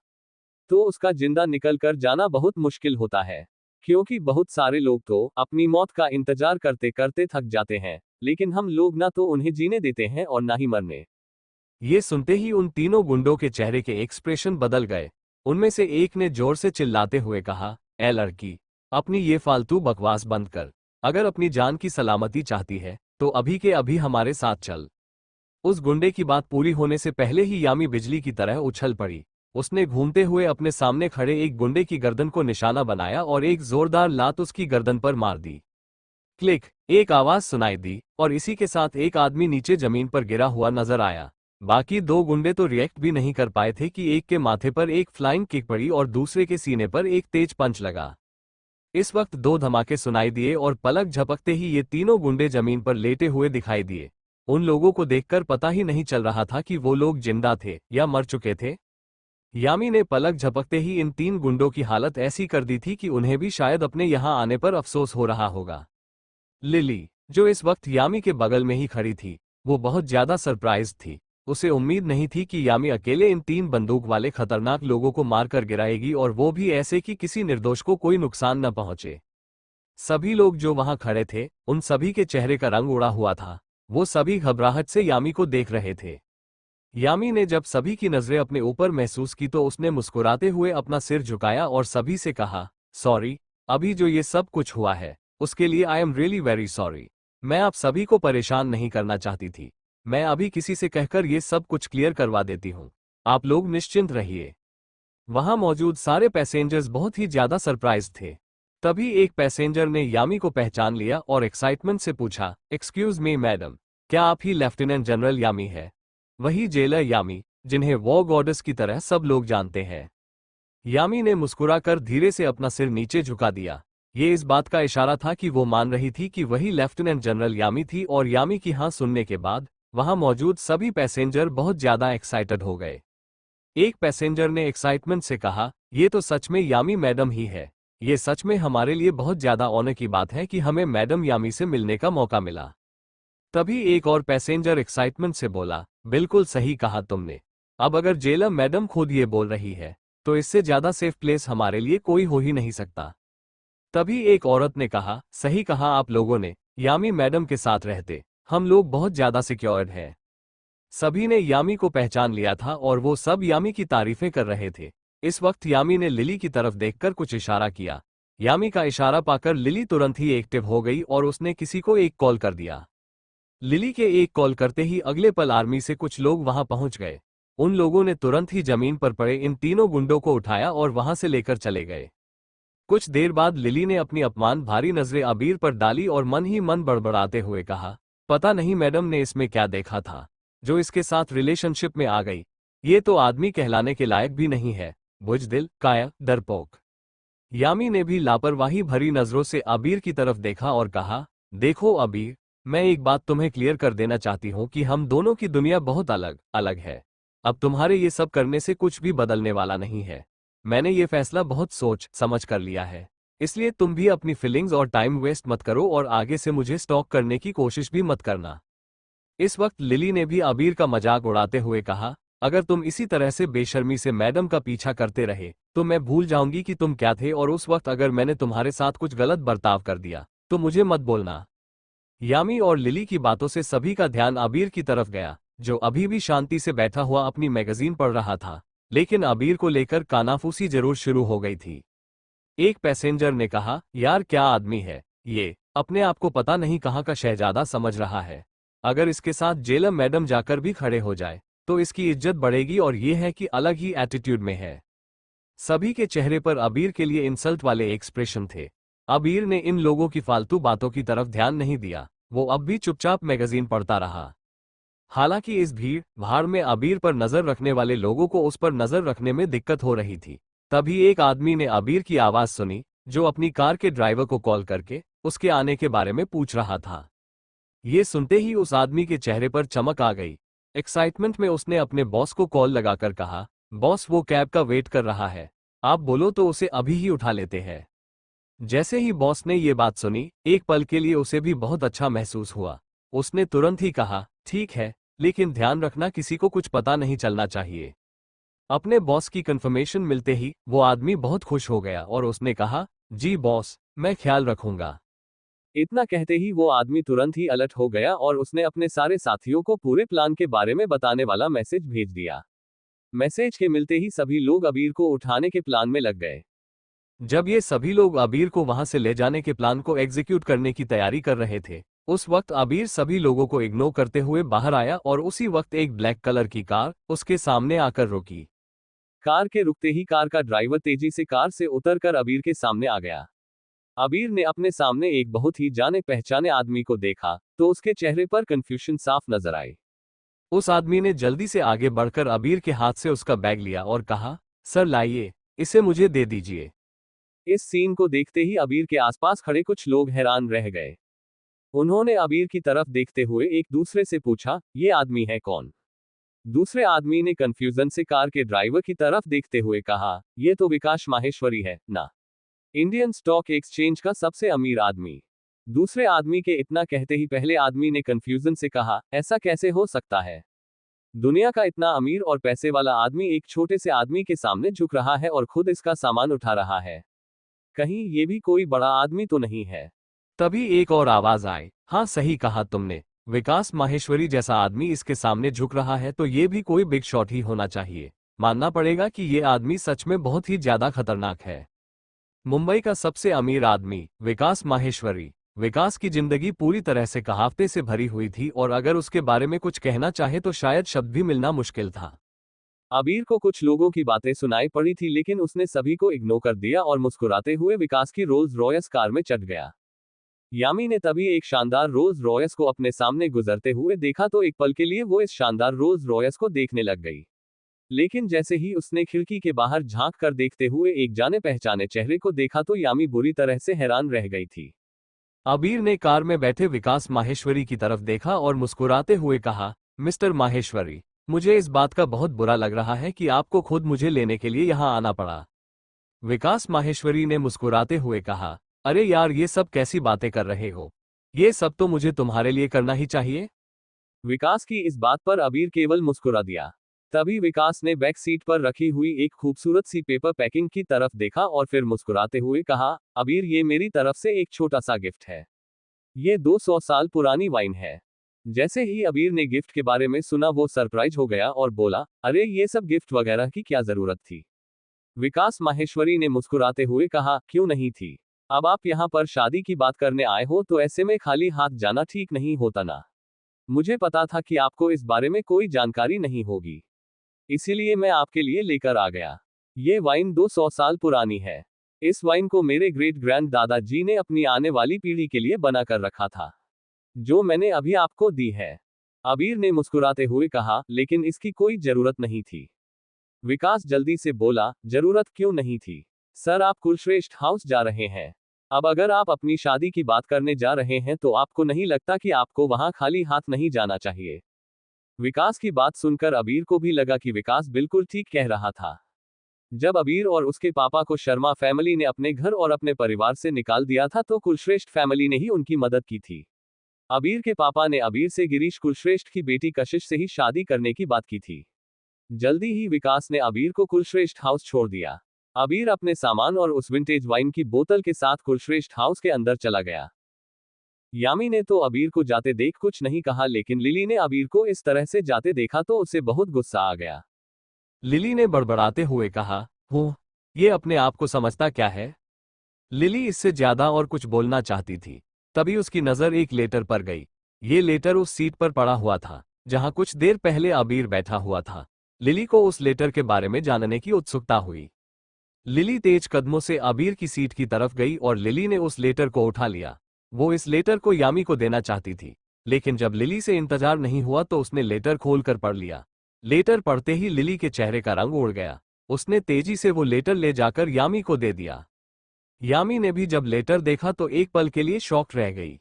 Speaker 1: तो उसका जिंदा निकल कर जाना बहुत मुश्किल होता है, क्योंकि बहुत सारे लोग तो अपनी मौत का इंतजार करते करते थक जाते हैं, लेकिन हम लोग ना तो उन्हें जीने देते हैं और ना ही मरने। ये सुनते ही उन तीनों गुंडों के चेहरे के एक्सप्रेशन बदल गए। उनमें से एक ने जोर से चिल्लाते हुए कहा, ए लड़की, अपनी ये फालतू बकवास बंद कर। अगर अपनी जान की सलामती चाहती है तो अभी के अभी हमारे साथ चल। उस गुंडे की बात पूरी होने से पहले ही यामी बिजली की तरह उछल पड़ी। उसने घूमते हुए अपने सामने खड़े एक गुंडे की गर्दन को निशाना बनाया और एक जोरदार लात उसकी गर्दन पर मार दी। क्लिक, एक आवाज सुनाई दी और इसी के साथ एक आदमी नीचे जमीन पर गिरा हुआ नजर आया। बाकी दो गुंडे तो रिएक्ट भी नहीं कर पाए थे कि एक के माथे पर एक फ्लाइंग किक पड़ी और दूसरे के सीने पर एक तेज पंच लगा। इस वक्त दो धमाके सुनाई दिए और पलक झपकते ही ये तीनों गुंडे जमीन पर लेटे हुए दिखाई दिए। उन लोगों को देखकर पता ही नहीं चल रहा था कि वो लोग जिंदा थे या मर चुके थे। यामी ने पलक झपकते ही इन तीन गुंडों की हालत ऐसी कर दी थी कि उन्हें भी शायद अपने यहां आने पर अफसोस हो रहा होगा। लिली, जो इस वक्त यामी के बगल में ही खड़ी थी, वो बहुत ज्यादा सरप्राइज थी। उसे उम्मीद नहीं थी कि यामी अकेले इन तीन बंदूक वाले खतरनाक लोगों को मारकर गिराएगी और वो भी ऐसे कि किसी निर्दोष को कोई नुकसान न पहुंचे। सभी लोग जो वहां खड़े थे, उन सभी के चेहरे का रंग उड़ा हुआ था। वो सभी घबराहट से यामी को देख रहे थे। यामी ने जब सभी की नजरें अपने ऊपर महसूस की तो उसने मुस्कुराते हुए अपना सिर झुकाया और सभी से कहा, सॉरी, अभी जो ये सब कुछ हुआ है उसके लिए I am really very sorry. मैं आप सभी को परेशान नहीं करना चाहती थी। मैं अभी किसी से कहकर ये सब कुछ क्लियर करवा देती हूँ। आप लोग निश्चिंत रहिए। वहां मौजूद सारे पैसेंजर्स बहुत ही ज्यादा सरप्राइज थे। तभी एक पैसेंजर ने यामी को पहचान लिया और एक्साइटमेंट से पूछा, एक्सक्यूज मी मैडम, क्या आप ही लेफ्टिनेंट जनरल यामी है? वही जेलर यामी जिन्हें वॉर गॉडेस की तरह सब लोग जानते हैं। यामी ने मुस्कुराकर धीरे से अपना सिर नीचे झुका दिया। ये इस बात का इशारा था कि वो मान रही थी कि वही लेफ्टिनेंट जनरल यामी थी और यामी की हाँ सुनने के बाद वहां मौजूद सभी पैसेंजर बहुत ज्यादा एक्साइटेड हो गए। एक पैसेंजर ने एक्साइटमेंट से कहा, ये तो सच में यामी मैडम ही है। ये सच में हमारे लिए बहुत ज्यादा ऑनर की बात है कि हमें मैडम यामी से मिलने का मौका मिला। तभी एक और पैसेंजर एक्साइटमेंट से बोला, बिल्कुल सही कहा तुमने। अब अगर जेलर मैडम खुद ये बोल रही है तो इससे ज्यादा सेफ प्लेस हमारे लिए कोई हो ही नहीं सकता। तभी एक औरत ने कहा, सही कहा आप लोगों ने, यामी मैडम के साथ रहते हम लोग बहुत ज्यादा सिक्योर्ड हैं। सभी ने यामी को पहचान लिया था और वो सब यामी की तारीफें कर रहे थे। इस वक्त यामी ने लिली की तरफ देखकर कुछ इशारा किया। यामी का इशारा पाकर लिली तुरंत ही एक्टिव हो गई और उसने किसी को एक कॉल कर दिया। लिली के एक कॉल करते ही अगले पल आर्मी से कुछ लोग वहां पहुंच गए। उन लोगों ने तुरंत ही जमीन पर पड़े इन तीनों गुंडों को उठाया और वहां से लेकर चले गए। कुछ देर बाद लिली ने अपनी अपमान भारी नजरें अबीर पर डाली और मन ही मन बड़बड़ाते हुए कहा, पता नहीं मैडम ने इसमें क्या देखा था जो इसके साथ रिलेशनशिप में आ गई। ये तो आदमी कहलाने के लायक भी नहीं है, बुज़दिल, कायर, डरपोक। यामी ने भी लापरवाही भरी नजरों से अबीर की तरफ देखा और कहा, देखो अबीर, मैं एक बात तुम्हें क्लियर कर देना चाहती हूँ कि हम दोनों की दुनिया बहुत अलग अलग है। अब तुम्हारे ये सब करने से कुछ भी बदलने वाला नहीं है। मैंने ये फैसला बहुत सोच समझ कर लिया है। इसलिए तुम भी अपनी फीलिंग्स और टाइम वेस्ट मत करो और आगे से मुझे स्टॉक करने की कोशिश भी मत करना। इस वक्त लिली ने भी अबीर का मजाक उड़ाते हुए कहा, अगर तुम इसी तरह से बेशर्मी से मैडम का पीछा करते रहे तो मैं भूल जाऊंगी कि तुम क्या थे और उस वक्त अगर मैंने तुम्हारे साथ कुछ गलत बर्ताव कर दिया तो मुझे मत बोलना। यामी और लिली की बातों से सभी का ध्यान अबीर की तरफ गया, जो अभी भी शांति से बैठा हुआ अपनी मैगजीन पढ़ रहा था, लेकिन अबीर को लेकर कानाफूसी जरूर शुरू हो गई थी। एक पैसेंजर ने कहा, यार क्या आदमी है ये, अपने आप को पता नहीं कहाँ का शहजादा समझ रहा है। अगर इसके साथ जेलर मैडम जाकर भी खड़े हो जाए तो इसकी इज्जत बढ़ेगी और ये है कि अलग ही एटीट्यूड में है। सभी के चेहरे पर अबीर के लिए इंसल्ट वाले एक्सप्रेशन थे। अबीर ने इन लोगों की फालतू बातों की तरफ ध्यान नहीं दिया, वो अब भी चुपचाप मैगजीन पढ़ता रहा। हालांकि इस भीड़ भाड़ में अबीर पर नजर रखने वाले लोगों को उस पर नजर रखने में दिक्कत हो रही थी। तभी एक आदमी ने अबीर की आवाज सुनी, जो अपनी कार के ड्राइवर को कॉल करके उसके आने के बारे में पूछ रहा था। ये सुनते ही उस आदमी के चेहरे पर चमक आ गई। एक्साइटमेंट में उसने अपने बॉस को कॉल लगाकर कहा, बॉस वो कैब का वेट कर रहा है, आप बोलो तो उसे अभी ही उठा लेते हैं। जैसे ही बॉस ने ये बात सुनी, एक पल के लिए उसे भी बहुत अच्छा महसूस हुआ। उसने तुरंत ही कहा, ठीक है, लेकिन ध्यान रखना किसी को कुछ पता नहीं चलना चाहिए। अपने बॉस की कंफर्मेशन मिलते ही वो आदमी बहुत खुश हो गया और उसने कहा, जी बॉस, मैं ख्याल रखूंगा। इतना कहते ही वो आदमी तुरंत ही अलर्ट हो गया और उसने अपने सारे साथियों को पूरे प्लान के बारे में बताने वाला मैसेज भेज दिया।
Speaker 2: मैसेज के मिलते ही सभी लोग अबीर को उठाने के प्लान में लग गए।
Speaker 1: जब ये सभी लोग अबीर को वहां से ले जाने के प्लान को एग्जीक्यूट करने की तैयारी कर रहे थे, उस वक्त अबीर सभी लोगों को इग्नोर करते हुए बाहर आया और उसी वक्त एक ब्लैक कलर की कार उसके सामने आकर रुकी।
Speaker 2: कार के रुकते ही कार का ड्राइवर तेजी से कार से उतरकर अबीर के सामने आ गया। अबीर ने अपने सामने एक बहुत ही जाने पहचाने आदमी को देखा तो उसके चेहरे पर कंफ्यूजन साफ नजर आई।
Speaker 1: उस आदमी ने जल्दी से आगे बढ़कर अबीर के हाथ से उसका बैग लिया और कहा, सर लाइए, इसे मुझे दे दीजिए।
Speaker 2: इस सीन को देखते ही अबीर के आसपास खड़े कुछ लोग हैरान रह गए। उन्होंने अबीर की तरफ देखते हुए एक दूसरे से पूछा, ये आदमी है कौन? दूसरे आदमी ने कंफ्यूजन से कार के ड्राइवर की तरफ देखते हुए कहा, ये तो विकास माहेश्वरी है ना, इंडियन स्टॉक एक्सचेंज का सबसे अमीर आदमी। दूसरे आदमी के इतना कहते ही पहले आदमी ने कंफ्यूजन से कहा, ऐसा कैसे हो सकता है? दुनिया का इतना अमीर और पैसे वाला आदमी एक छोटे से आदमी के सामने झुक रहा है और खुद इसका सामान उठा रहा है। कहीं ये भी कोई बड़ा आदमी तो नहीं है?
Speaker 1: तभी एक और आवाज आई, हाँ सही कहा तुमने, विकास माहेश्वरी जैसा आदमी इसके सामने झुक रहा है तो ये भी कोई बिग शॉट ही होना चाहिए। मानना पड़ेगा कि ये आदमी सच में बहुत ही ज्यादा खतरनाक है। मुंबई का सबसे अमीर आदमी विकास माहेश्वरी। विकास की जिंदगी पूरी तरह से कहावते से भरी हुई थी और अगर उसके बारे में कुछ कहना चाहे तो शायद शब्द भी मिलना मुश्किल था।
Speaker 2: अबीर को कुछ लोगों की बातें सुनाई पड़ी थी लेकिन उसने सभी को इग्नोर कर दिया और मुस्कुराते हुए विकास की रोल्स रॉयस कार में चढ़ गया। यामी ने तभी एक शानदार रोल्स रॉयस को अपने सामने गुजरते हुए देखा तो एक पल के लिए वो इस शानदार रोल्स रॉयस को देखने लग गई। लेकिन जैसे ही उसने खिड़की के बाहर झांक कर देखते हुए एक जाने पहचाने चेहरे को देखा तो यामी बुरी तरह से हैरान रह गई थी।
Speaker 1: अबीर ने कार में बैठे विकास माहेश्वरी की तरफ देखा और मुस्कुराते हुए कहा, मिस्टर माहेश्वरी, मुझे इस बात का बहुत बुरा लग रहा है कि आपको खुद मुझे लेने के लिए यहाँ आना पड़ा। विकास माहेश्वरी ने मुस्कुराते हुए कहा, अरे यार ये सब कैसी बातें कर रहे हो, ये सब तो मुझे तुम्हारे लिए करना ही चाहिए।
Speaker 2: विकास की इस बात पर अबीर केवल मुस्कुरा दिया। तभी विकास ने बैक सीट पर रखी हुई एक खूबसूरत सी पेपर पैकिंग की तरफ देखा और फिर मुस्कुराते हुए कहा, अबीर ये मेरी तरफ से एक छोटा सा गिफ्ट है। ये 200 साल पुरानी वाइन है। जैसे ही अबीर ने गिफ्ट के बारे में सुना वो सरप्राइज हो गया और बोला, अरे ये सब गिफ्ट वगैरह की क्या जरूरत थी? विकास माहेश्वरी ने मुस्कुराते हुए कहा, क्यों नहीं थी? अब आप यहाँ पर शादी की बात करने आए हो तो ऐसे में खाली हाथ जाना ठीक नहीं होता ना। मुझे पता था कि आपको इस बारे में कोई जानकारी नहीं होगी, इसीलिए मैं आपके लिए लेकर आ गया। ये वाइन 200 साल पुरानी है। इस वाइन को मेरे ग्रेट ग्रैंड दादाजी ने अपनी आने वाली पीढ़ी के लिए बना कर रखा था, जो मैंने अभी आपको दी है। अबीर ने मुस्कुराते हुए कहा, लेकिन इसकी कोई जरूरत नहीं थी। विकास जल्दी से बोला, जरूरत क्यों नहीं थी? सर आप कुलश्रेष्ठ हाउस जा रहे हैं। अब अगर आप अपनी शादी की बात करने जा रहे हैं तो आपको नहीं लगता कि आपको वहां खाली हाथ नहीं जाना चाहिए? विकास की बात सुनकर अबीर को भी लगा कि विकास बिल्कुल ठीक कह रहा था। जब अबीर और उसके पापा को शर्मा फैमिली ने अपने घर और अपने परिवार से निकाल दिया था तो कुलश्रेष्ठ फैमिली ने ही उनकी मदद की थी। अबीर के पापा ने अबीर से गिरीश कुलश्रेष्ठ की बेटी कशिश से ही शादी करने की बात की थी। जल्दी ही विकास ने अबीर को कुलश्रेष्ठ हाउस छोड़ दिया। अबीर अपने सामान और उस विंटेज वाइन की बोतल के साथ कुलश्रेष्ठ हाउस के अंदर चला गया। यामी ने तो अबीर को जाते देख कुछ नहीं कहा लेकिन लिली ने अबीर को इस तरह से जाते देखा तो उसे बहुत गुस्सा आ गया।
Speaker 1: लिली ने बड़बड़ाते हुए कहा, हो, ये अपने आप को समझता क्या है? लिली इससे ज्यादा और कुछ बोलना चाहती थी, तभी उसकी नजर एक लेटर पर गई। ये लेटर उस सीट पर पड़ा हुआ था जहां कुछ देर पहले अबीर बैठा हुआ था। लिली को उस लेटर के बारे में जानने की उत्सुकता हुई। लिली तेज कदमों से अबीर की सीट की तरफ गई और लिली ने उस लेटर को उठा लिया। वो इस लेटर को यामी को देना चाहती थी, लेकिन जब लिली से इंतजार नहीं हुआ तो उसने लेटर खोलकर पढ़ लिया। लेटर पढ़ते ही लिली के चेहरे का रंग उड़ गया। उसने तेजी से वो लेटर ले जाकर यामी को दे दिया। यामी ने भी जब लेटर देखा तो एक पल के लिए शॉक रह गई।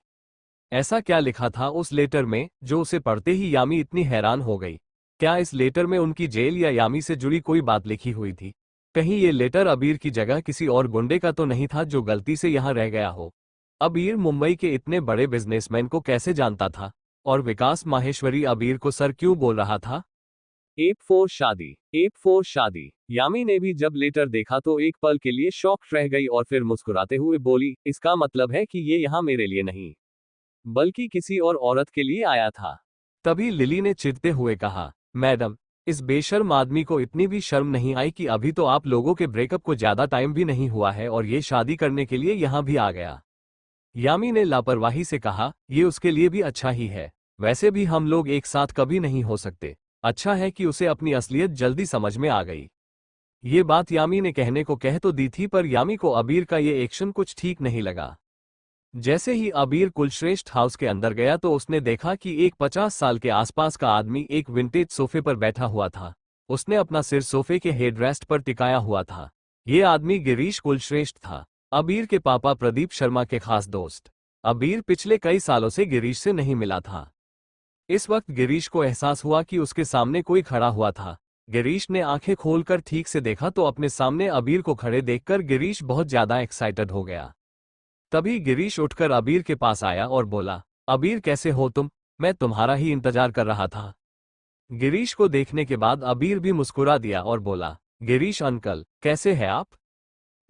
Speaker 1: ऐसा क्या लिखा था उस लेटर में जो उसे पढ़ते ही यामी इतनी हैरान हो गई? क्या इस लेटर में उनकी जेल या यामी से जुड़ी कोई बात लिखी हुई थी? कहीं ये लेटर अबीर की जगह किसी और गुंडे का तो नहीं था जो गलती से यहाँ रह गया हो? अबीर मुंबई के इतने बड़े बिजनेसमैन को कैसे जानता था? और विकास माहेश्वरी अबीर को सर क्यों बोल रहा था?
Speaker 2: एप 4 शादी, एप 4 शादी। यामी ने भी जब लेटर देखा तो एक पल के लिए शॉक रह गई और फिर मुस्कुराते हुए बोली, इसका मतलब है कि ये यहाँ मेरे लिए नहीं बल्कि किसी और औरत के लिए आया था।
Speaker 1: तभी लिली ने चिढ़ते हुए कहा, मैडम, इस बेशर्म आदमी को इतनी भी शर्म नहीं आई कि अभी तो आप लोगों के ब्रेकअप को ज्यादा टाइम भी नहीं हुआ है और ये शादी करने के लिए यहां भी आ गया। यामी ने लापरवाही से कहा, ये उसके लिए भी अच्छा ही है। वैसे भी हम लोग एक साथ कभी नहीं हो सकते। अच्छा है कि उसे अपनी असलियत जल्दी समझ में आ गई। ये बात यामी ने कहने को कह तो दी थी, पर यामी को अबीर का ये एक्शन कुछ ठीक नहीं लगा। जैसे ही अबीर कुलश्रेष्ठ हाउस के अंदर गया तो उसने देखा कि एक 50 साल के आसपास का आदमी एक विंटेज सोफे पर बैठा हुआ था। उसने अपना सिर सोफे के हेडरेस्ट पर टिकाया हुआ था। ये आदमी गिरीश कुलश्रेष्ठ था, अबीर के पापा प्रदीप शर्मा के खास दोस्त। अबीर पिछले कई सालों से गिरीश से नहीं मिला था। इस वक्त गिरीश को एहसास हुआ कि उसके सामने कोई खड़ा हुआ था। गिरीश ने आंखें खोलकर ठीक से देखा तो अपने सामने अबीर को खड़े देखकर गिरीश बहुत ज्यादा एक्साइटेड हो गया। तभी गिरीश उठकर अबीर के पास आया और बोला, अबीर कैसे हो तुम? मैं तुम्हारा ही इंतजार कर रहा था। गिरीश को देखने के बाद अबीर भी मुस्कुरा दिया और बोला, गिरीश अंकल कैसे हैं आप?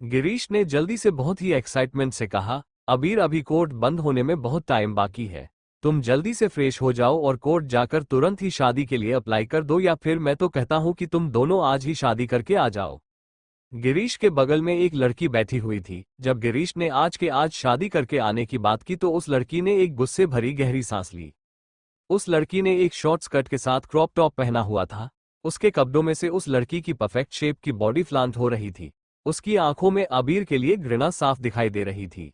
Speaker 1: गिरीश ने जल्दी से बहुत ही एक्साइटमेंट से कहा, अबीर अभी कोर्ट बंद होने में बहुत टाइम बाकी है। तुम जल्दी से फ्रेश हो जाओ और कोर्ट जाकर तुरंत ही शादी के लिए अप्लाई कर दो, या फिर मैं तो कहता हूं कि तुम दोनों आज ही शादी करके आ जाओ। गिरीश के बगल में एक लड़की बैठी हुई थी। जब गिरीश ने आज के आज शादी करके आने की बात की तो उस लड़की ने एक गुस्से भरी गहरी सांस ली। उस लड़की ने एक शॉर्ट स्कर्ट के साथ क्रॉप टॉप पहना हुआ था। उसके कपड़ों में से उस लड़की की परफेक्ट शेप की बॉडी फ्लांट हो रही थी। उसकी आंखों में अबीर के लिए घृणा साफ दिखाई दे रही थी।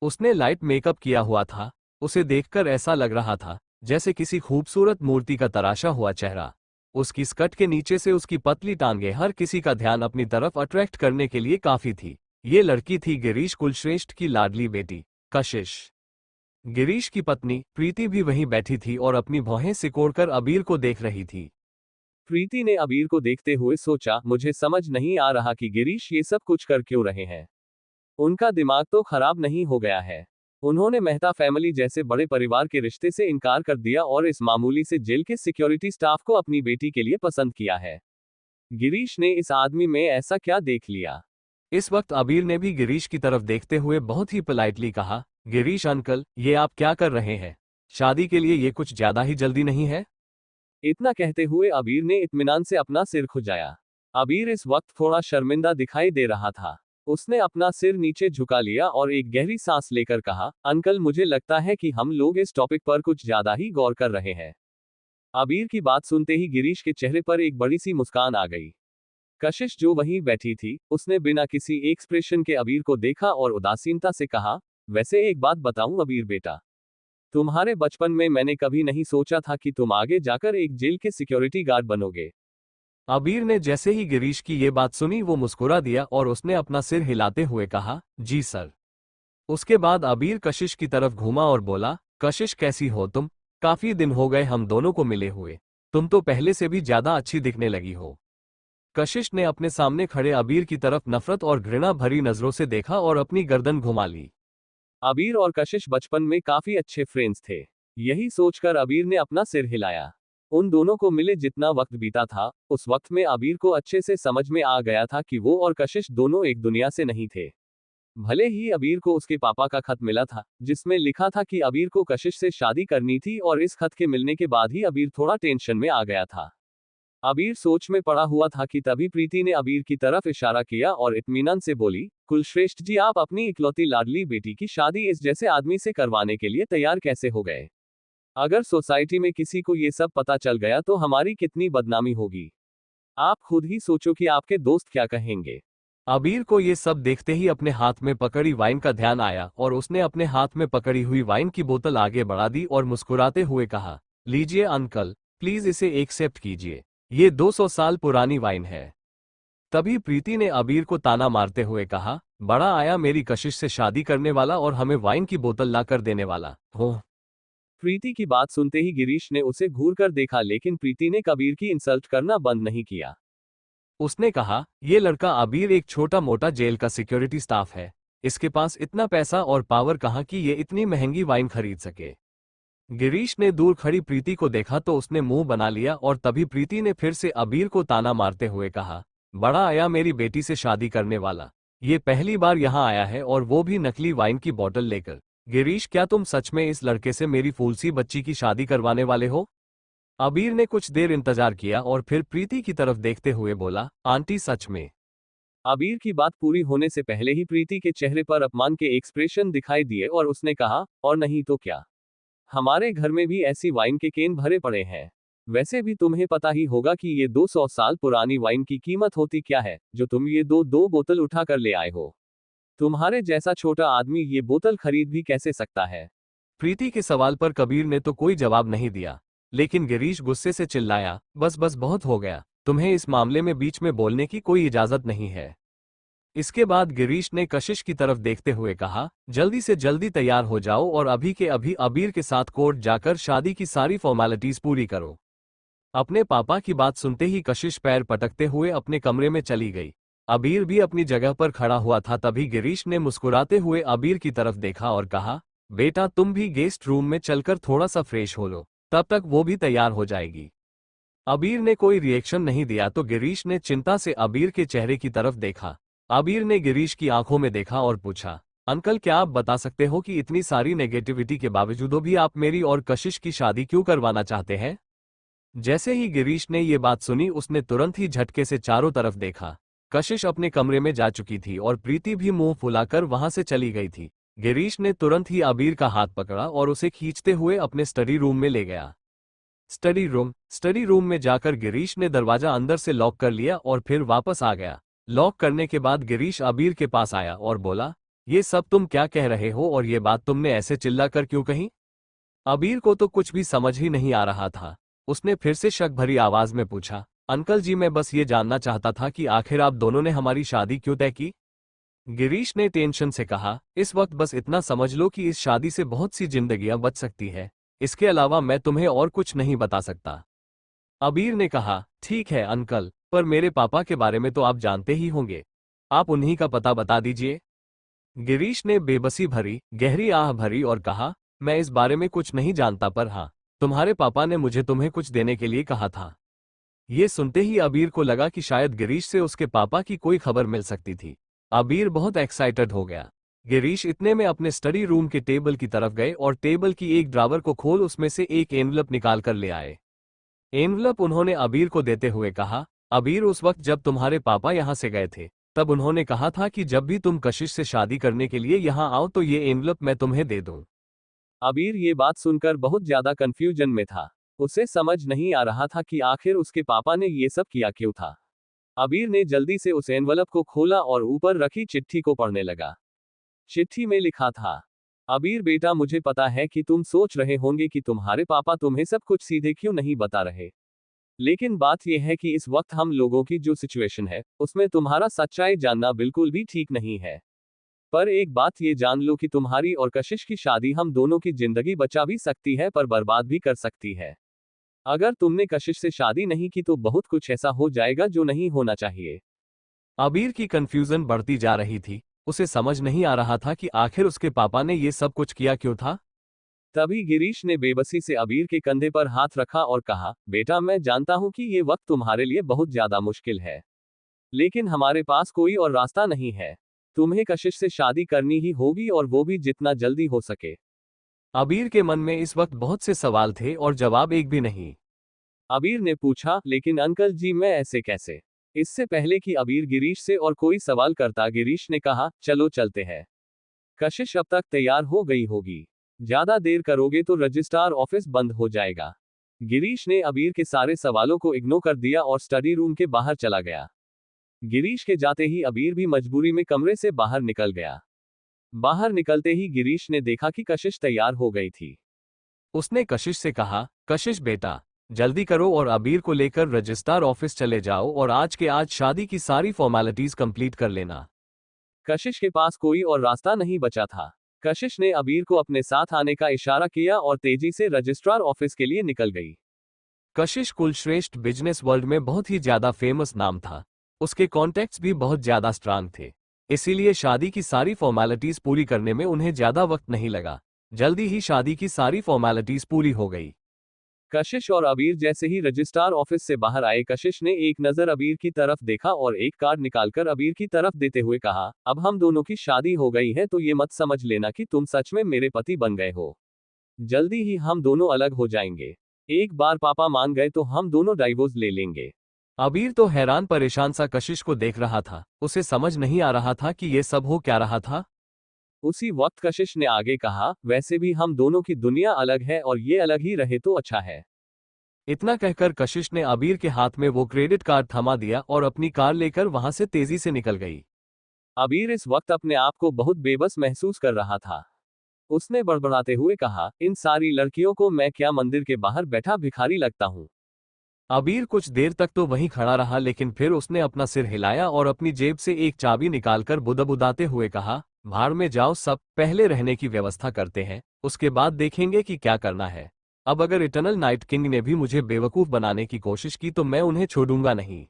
Speaker 1: उसने लाइट मेकअप किया हुआ था। उसे देखकर ऐसा लग रहा था जैसे किसी खूबसूरत मूर्ति का तराशा हुआ चेहरा। उसकी स्कर्ट के नीचे से उसकी पतली टांगें हर किसी का ध्यान अपनी तरफ अट्रैक्ट करने के लिए काफी थी। ये लड़की थी गिरीश कुलश्रेष्ठ की लाडली बेटी कशिश। गिरीश की पत्नी प्रीति भी वहीं बैठी थी और अपनी भौहें सिकोड़कर अबीर को देख रही थी।
Speaker 2: प्रीति ने अबीर को देखते हुए सोचा, मुझे समझ नहीं आ रहा कि गिरीश ये सब कुछ कर क्यों रहे हैं। उनका दिमाग तो खराब नहीं हो गया है? उन्होंने मेहता फैमिली जैसे बड़े परिवार के रिश्ते से इनकार कर दिया और इस मामूली से जेल के सिक्योरिटी स्टाफ को अपनी बेटी के लिए पसंद किया है। गिरीश ने इस आदमी में ऐसा क्या देख लिया?
Speaker 1: इस वक्त अबीर ने भी गिरीश की तरफ देखते हुए बहुत ही पोलाइटली कहा, गिरीश अंकल ये आप क्या कर रहे हैं? शादी के लिए ये कुछ ज्यादा ही जल्दी नहीं है?
Speaker 2: इतना कहते हुए अबीर ने इत्मीनान से अपना सिर खुजाया। अबीर इस वक्त थोड़ा शर्मिंदा दिखाई दे रहा था। उसने अपना सिर नीचे झुका लिया और एक गहरी सांस लेकर कहा, अंकल मुझे लगता है कि हम लोग इस टॉपिक पर कुछ ज्यादा ही गौर कर रहे हैं। अबीर की बात सुनते ही गिरीश के चेहरे पर एक बड़ी सी मुस्कान आ गई। कशिश जो वहीं बैठी थी, उसने बिना किसी एक्सप्रेशन के अबीर को देखा और उदासीनता से कहा, वैसे एक बात बताऊं अबीर बेटा, तुम्हारे बचपन में मैंने कभी नहीं सोचा था कि तुम आगे जाकर एक जेल के सिक्योरिटी गार्ड बनोगे।
Speaker 1: अबीर ने जैसे ही गिरीश की ये बात सुनी वो मुस्कुरा दिया और उसने अपना सिर हिलाते हुए कहा, जी सर। उसके बाद अबीर कशिश की तरफ घूमा और बोला, कशिश कैसी हो तुम? काफी दिन हो गए हम दोनों को मिले हुए। तुम तो पहले से भी ज्यादा अच्छी दिखने लगी हो। कशिश ने अपने सामने खड़े अबीर की तरफ नफरत और घृणा भरी नजरों से देखा और अपनी गर्दन घुमा ली।
Speaker 2: अबीर और कशिश बचपन में काफी अच्छे फ्रेंड्स थे। यही सोचकर अबीर ने अपना सिर हिलाया। उन दोनों को मिले जितना वक्त बीता था, उस वक्त में अबीर को अच्छे से समझ में आ गया था कि वो और कशिश दोनों एक दुनिया से नहीं थे। भले ही अबीर को उसके पापा का खत मिला था, जिसमें लिखा था कि अबीर को कशिश से शादी करनी थी, और इस खत के मिलने के बाद ही अबीर थोड़ा टेंशन में आ गया था। अबीर सोच में पड़ा हुआ था कि तभी प्रीति ने अबीर की तरफ इशारा किया और इत्मीनान से बोली, कुलश्रेष्ठ जी आप अपनी इकलौती लाडली बेटी की शादी इस जैसे आदमी से करवाने के लिए तैयार कैसे हो गए? अगर सोसाइटी में किसी को ये सब पता चल गया तो हमारी कितनी बदनामी होगी। आप खुद ही सोचो कि आपके दोस्त क्या कहेंगे।
Speaker 1: अबीर को ये सब देखते ही अपने हाथ में पकड़ी वाइन का ध्यान आया और उसने अपने हाथ में पकड़ी हुई वाइन की बोतल आगे बढ़ा दी और मुस्कुराते हुए कहा, लीजिए अंकल, प्लीज इसे एक्सेप्ट कीजिए। ये 200 साल पुरानी वाइन है। तभी प्रीति ने अबीर को ताना मारते हुए कहा, बड़ा आया मेरी कशिश से शादी करने वाला और हमें वाइन की बोतल ला कर देने वाला हो।
Speaker 2: प्रीति की बात सुनते ही गिरीश ने उसे घूर कर देखा, लेकिन प्रीति ने कबीर की इंसल्ट करना बंद नहीं किया।
Speaker 1: उसने कहा, ये लड़का अबीर एक छोटा मोटा जेल का सिक्योरिटी स्टाफ है। इसके पास इतना पैसा और पावर कहाँ कि ये इतनी महंगी वाइन खरीद सके। गिरीश ने दूर खड़ी प्रीति को देखा तो उसने मुंह बना लिया और तभी प्रीति ने फिर से अबीर को ताना मारते हुए कहा, बड़ा आया मेरी बेटी से शादी करने वाला। ये पहली बार यहाँ आया है और वो भी नकली वाइन की बोतल लेकर। गिरीश क्या तुम सच में इस लड़के से मेरी फूलसी बच्ची की शादी करवाने वाले हो? अबीर ने कुछ देर इंतजार किया और फिर प्रीति की तरफ देखते हुए बोला, आंटी सच में।
Speaker 2: अबीर की बात पूरी होने से पहले ही प्रीति के चेहरे पर अपमान के एक्सप्रेशन दिखाई दिए और उसने कहा, और नहीं तो क्या, हमारे घर में भी ऐसी वाइन के केन भरे पड़े हैं। वैसे भी तुम्हें पता ही होगा कि ये 200 साल पुरानी वाइन की कीमत होती क्या है, जो तुम ये दो दो बोतल उठा कर ले आए हो। तुम्हारे जैसा छोटा आदमी ये बोतल खरीद भी कैसे सकता है?
Speaker 1: प्रीति के सवाल पर कबीर ने तो कोई जवाब नहीं दिया, लेकिन गिरीश गुस्से से चिल्लाया, बस बस बहुत हो गया, तुम्हें इस मामले में बीच में बोलने की कोई इजाजत नहीं है। इसके बाद गिरीश ने कशिश की तरफ देखते हुए कहा, जल्दी से जल्दी तैयार हो जाओ और अभी के अभी अबीर के साथ कोर्ट जाकर शादी की सारी फॉर्मेलिटीज पूरी करो। अपने पापा की बात सुनते ही कशिश पैर पटकते हुए अपने कमरे में चली गई। अबीर भी अपनी जगह पर खड़ा हुआ था। तभी गिरीश ने मुस्कुराते हुए अबीर की तरफ देखा और कहा, बेटा तुम भी गेस्ट रूम में चलकर थोड़ा सा फ्रेश हो लो, तब तक वो भी तैयार हो जाएगी। अबीर ने कोई रिएक्शन नहीं दिया तो गिरीश ने चिंता से अबीर के चेहरे की तरफ देखा। अबीर ने गिरीश की आंखों में देखा और पूछा, अंकल क्या आप बता सकते हो कि इतनी सारी नेगेटिविटी के बावजूद भी आप मेरी और कशिश की शादी क्यों करवाना चाहते हैं? जैसे ही गिरीश ने ये बात सुनी उसने तुरंत ही झटके से चारों तरफ देखा। कशिश अपने कमरे में जा चुकी थी और प्रीति भी मुंह फुलाकर वहां से चली गई थी। गिरीश ने तुरंत ही अबीर का हाथ पकड़ा और उसे खींचते हुए अपने स्टडी रूम में ले गया। स्टडी रूम में जाकर गिरीश ने दरवाजा अंदर से लॉक कर लिया और फिर वापस आ गया। लॉक करने के बाद गिरीश अबीर के पास आया और बोला, ये सब तुम क्या कह रहे हो और ये बात तुमने ऐसे चिल्लाकर क्यों कही? अबीर को तो कुछ भी समझ ही नहीं आ रहा था। उसने फिर से शक भरी आवाज में पूछा, अंकल जी मैं बस ये जानना चाहता था कि आखिर आप दोनों ने हमारी शादी क्यों तय की? गिरीश ने टेंशन से कहा, इस वक्त बस इतना समझ लो कि इस शादी से बहुत सी जिंदगियां बच सकती है, इसके अलावा मैं तुम्हें और कुछ नहीं बता सकता। अबीर ने कहा, ठीक है अंकल, पर मेरे पापा के बारे में तो आप जानते ही होंगे, आप उन्हीं का पता बता दीजिए। गिरीश ने बेबसी भरी गहरी आह भरी और कहा, मैं इस बारे में कुछ नहीं जानता, पर हाँ, तुम्हारे पापा ने मुझे तुम्हें कुछ देने के लिए कहा था। ये सुनते ही अबीर को लगा कि शायद गिरीश से उसके पापा की कोई खबर मिल सकती थी। अबीर बहुत एक्साइटेड हो गया। गिरीश इतने में अपने स्टडी रूम के टेबल की तरफ गए और टेबल की एक ड्रावर को खोल उसमें से एक एनवलप निकाल कर ले आए। एनवलप उन्होंने अबीर को देते हुए कहा, अबीर उस वक्त जब तुम्हारे पापा यहाँ से गए थे तब उन्होंने कहा था कि जब भी तुम कशिश से शादी करने के लिए यहाँ आओ तो ये एनवलप मैं तुम्हें दे दूं।
Speaker 2: अबीर ये बात सुनकर बहुत ज्यादा कंफ्यूजन में था। उसे समझ नहीं आ रहा था कि आखिर उसके पापा ने ये सब किया क्यों था। अबीर ने जल्दी से उस एनवलप को खोला और ऊपर रखी चिट्ठी को पढ़ने लगा। चिट्ठी में लिखा था, अबीर बेटा मुझे पता है कि तुम सोच रहे होंगे कि तुम्हारे पापा तुम्हें सब कुछ सीधे क्यों नहीं बता रहे, लेकिन बात यह है कि इस वक्त हम लोगों की जो सिचुएशन है उसमें तुम्हारा सच्चाई जानना बिल्कुल भी ठीक नहीं है। पर एक बात ये जान लो कि तुम्हारी और कशिश की शादी हम दोनों की जिंदगी बचा भी सकती है पर बर्बाद भी कर सकती है। अगर तुमने कशिश से शादी नहीं की तो बहुत कुछ ऐसा हो जाएगा जो नहीं होना चाहिए।
Speaker 1: अबीर की कंफ्यूजन बढ़ती जा रही थी। उसे समझ नहीं आ रहा था कि आखिर उसके पापा ने ये सब कुछ किया क्यों था।
Speaker 2: तभी गिरीश ने बेबसी से अबीर के कंधे पर हाथ रखा और कहा, बेटा मैं जानता हूं कि ये वक्त तुम्हारे लिए बहुत ज्यादा मुश्किल है, लेकिन हमारे पास कोई और रास्ता नहीं है। तुम्हें कशिश से शादी करनी ही होगी और वो भी जितना जल्दी हो सके।
Speaker 1: अबीर के मन में इस वक्त बहुत से सवाल थे और जवाब एक भी नहीं।
Speaker 2: अबीर ने पूछा, लेकिन अंकल जी मैं ऐसे कैसे? इससे पहले कि अबीर गिरीश से और कोई सवाल करता गिरीश ने कहा, चलो चलते हैं। कशिश अब तक तैयार हो गई होगी, ज्यादा देर करोगे तो रजिस्ट्रार ऑफिस बंद हो जाएगा। गिरीश ने अबीर के सारे सवालों को इग्नोर कर दिया और स्टडी रूम के बाहर चला गया। गिरीश के जाते ही अबीर भी मजबूरी में कमरे से बाहर निकल गया। बाहर निकलते ही गिरीश ने देखा कि कशिश तैयार हो गई थी।
Speaker 1: उसने कशिश से कहा, कशिश बेटा जल्दी करो और अबीर को लेकर रजिस्ट्रार ऑफिस चले जाओ और आज के आज शादी की सारी फॉर्मेलिटीज कंप्लीट कर लेना।
Speaker 2: कशिश के पास कोई और रास्ता नहीं बचा था। कशिश ने अबीर को अपने साथ आने का इशारा किया और तेजी से रजिस्ट्रार ऑफिस के लिए निकल गई।
Speaker 1: कशिश कुलश्रेष्ठ बिजनेस वर्ल्ड में बहुत ही ज्यादा फेमस नाम था। उसके कॉन्टैक्ट्स भी बहुत ज्यादा स्ट्रांग थे, इसीलिए शादी की सारी फॉर्मेलिटीज पूरी करने में उन्हें ज्यादा वक्त नहीं लगा। जल्दी ही शादी की सारी फॉर्मेलिटीज पूरी हो गई।
Speaker 2: कशिश और अबीर जैसे ही रजिस्ट्रार ऑफिस से बाहर आए, कशिश ने एक नजर अबीर की तरफ देखा और एक कार्ड निकालकर अबीर की तरफ देते हुए कहा, अब हम दोनों की शादी हो गई है तो ये मत समझ लेना कि तुम सच में मेरे पति बन गए हो। जल्दी ही हम दोनों अलग हो जाएंगे। एक बार पापा मान गए तो हम दोनों डाइवोर्स ले लेंगे।
Speaker 1: अबीर तो हैरान परेशान सा कशिश को देख रहा था। उसे समझ नहीं आ रहा था कि ये सब हो क्या रहा था।
Speaker 2: उसी वक्त कशिश ने आगे कहा, वैसे भी हम दोनों की दुनिया अलग है और ये अलग ही रहे तो अच्छा है।
Speaker 1: इतना कहकर कशिश ने अबीर के हाथ में वो क्रेडिट कार्ड थमा दिया और अपनी कार लेकर वहां से तेजी से निकल गई।
Speaker 2: अबीर इस वक्त अपने आप को बहुत बेबस महसूस कर रहा था। उसने बड़बड़ाते हुए कहा, इन सारी लड़कियों को मैं क्या मंदिर के बाहर बैठा भिखारी लगता हूँ।
Speaker 1: अबीर कुछ देर तक तो वहीं खड़ा रहा, लेकिन फिर उसने अपना सिर हिलाया और अपनी जेब से एक चाबी निकालकर बुदबुदाते हुए कहा, भाड़ में जाओ सब, पहले रहने की व्यवस्था करते हैं, उसके बाद देखेंगे कि क्या करना है। अब अगर इटर्नल नाइट किंग ने भी मुझे बेवकूफ बनाने की कोशिश की तो मैं उन्हें छोड़ूंगा नहीं।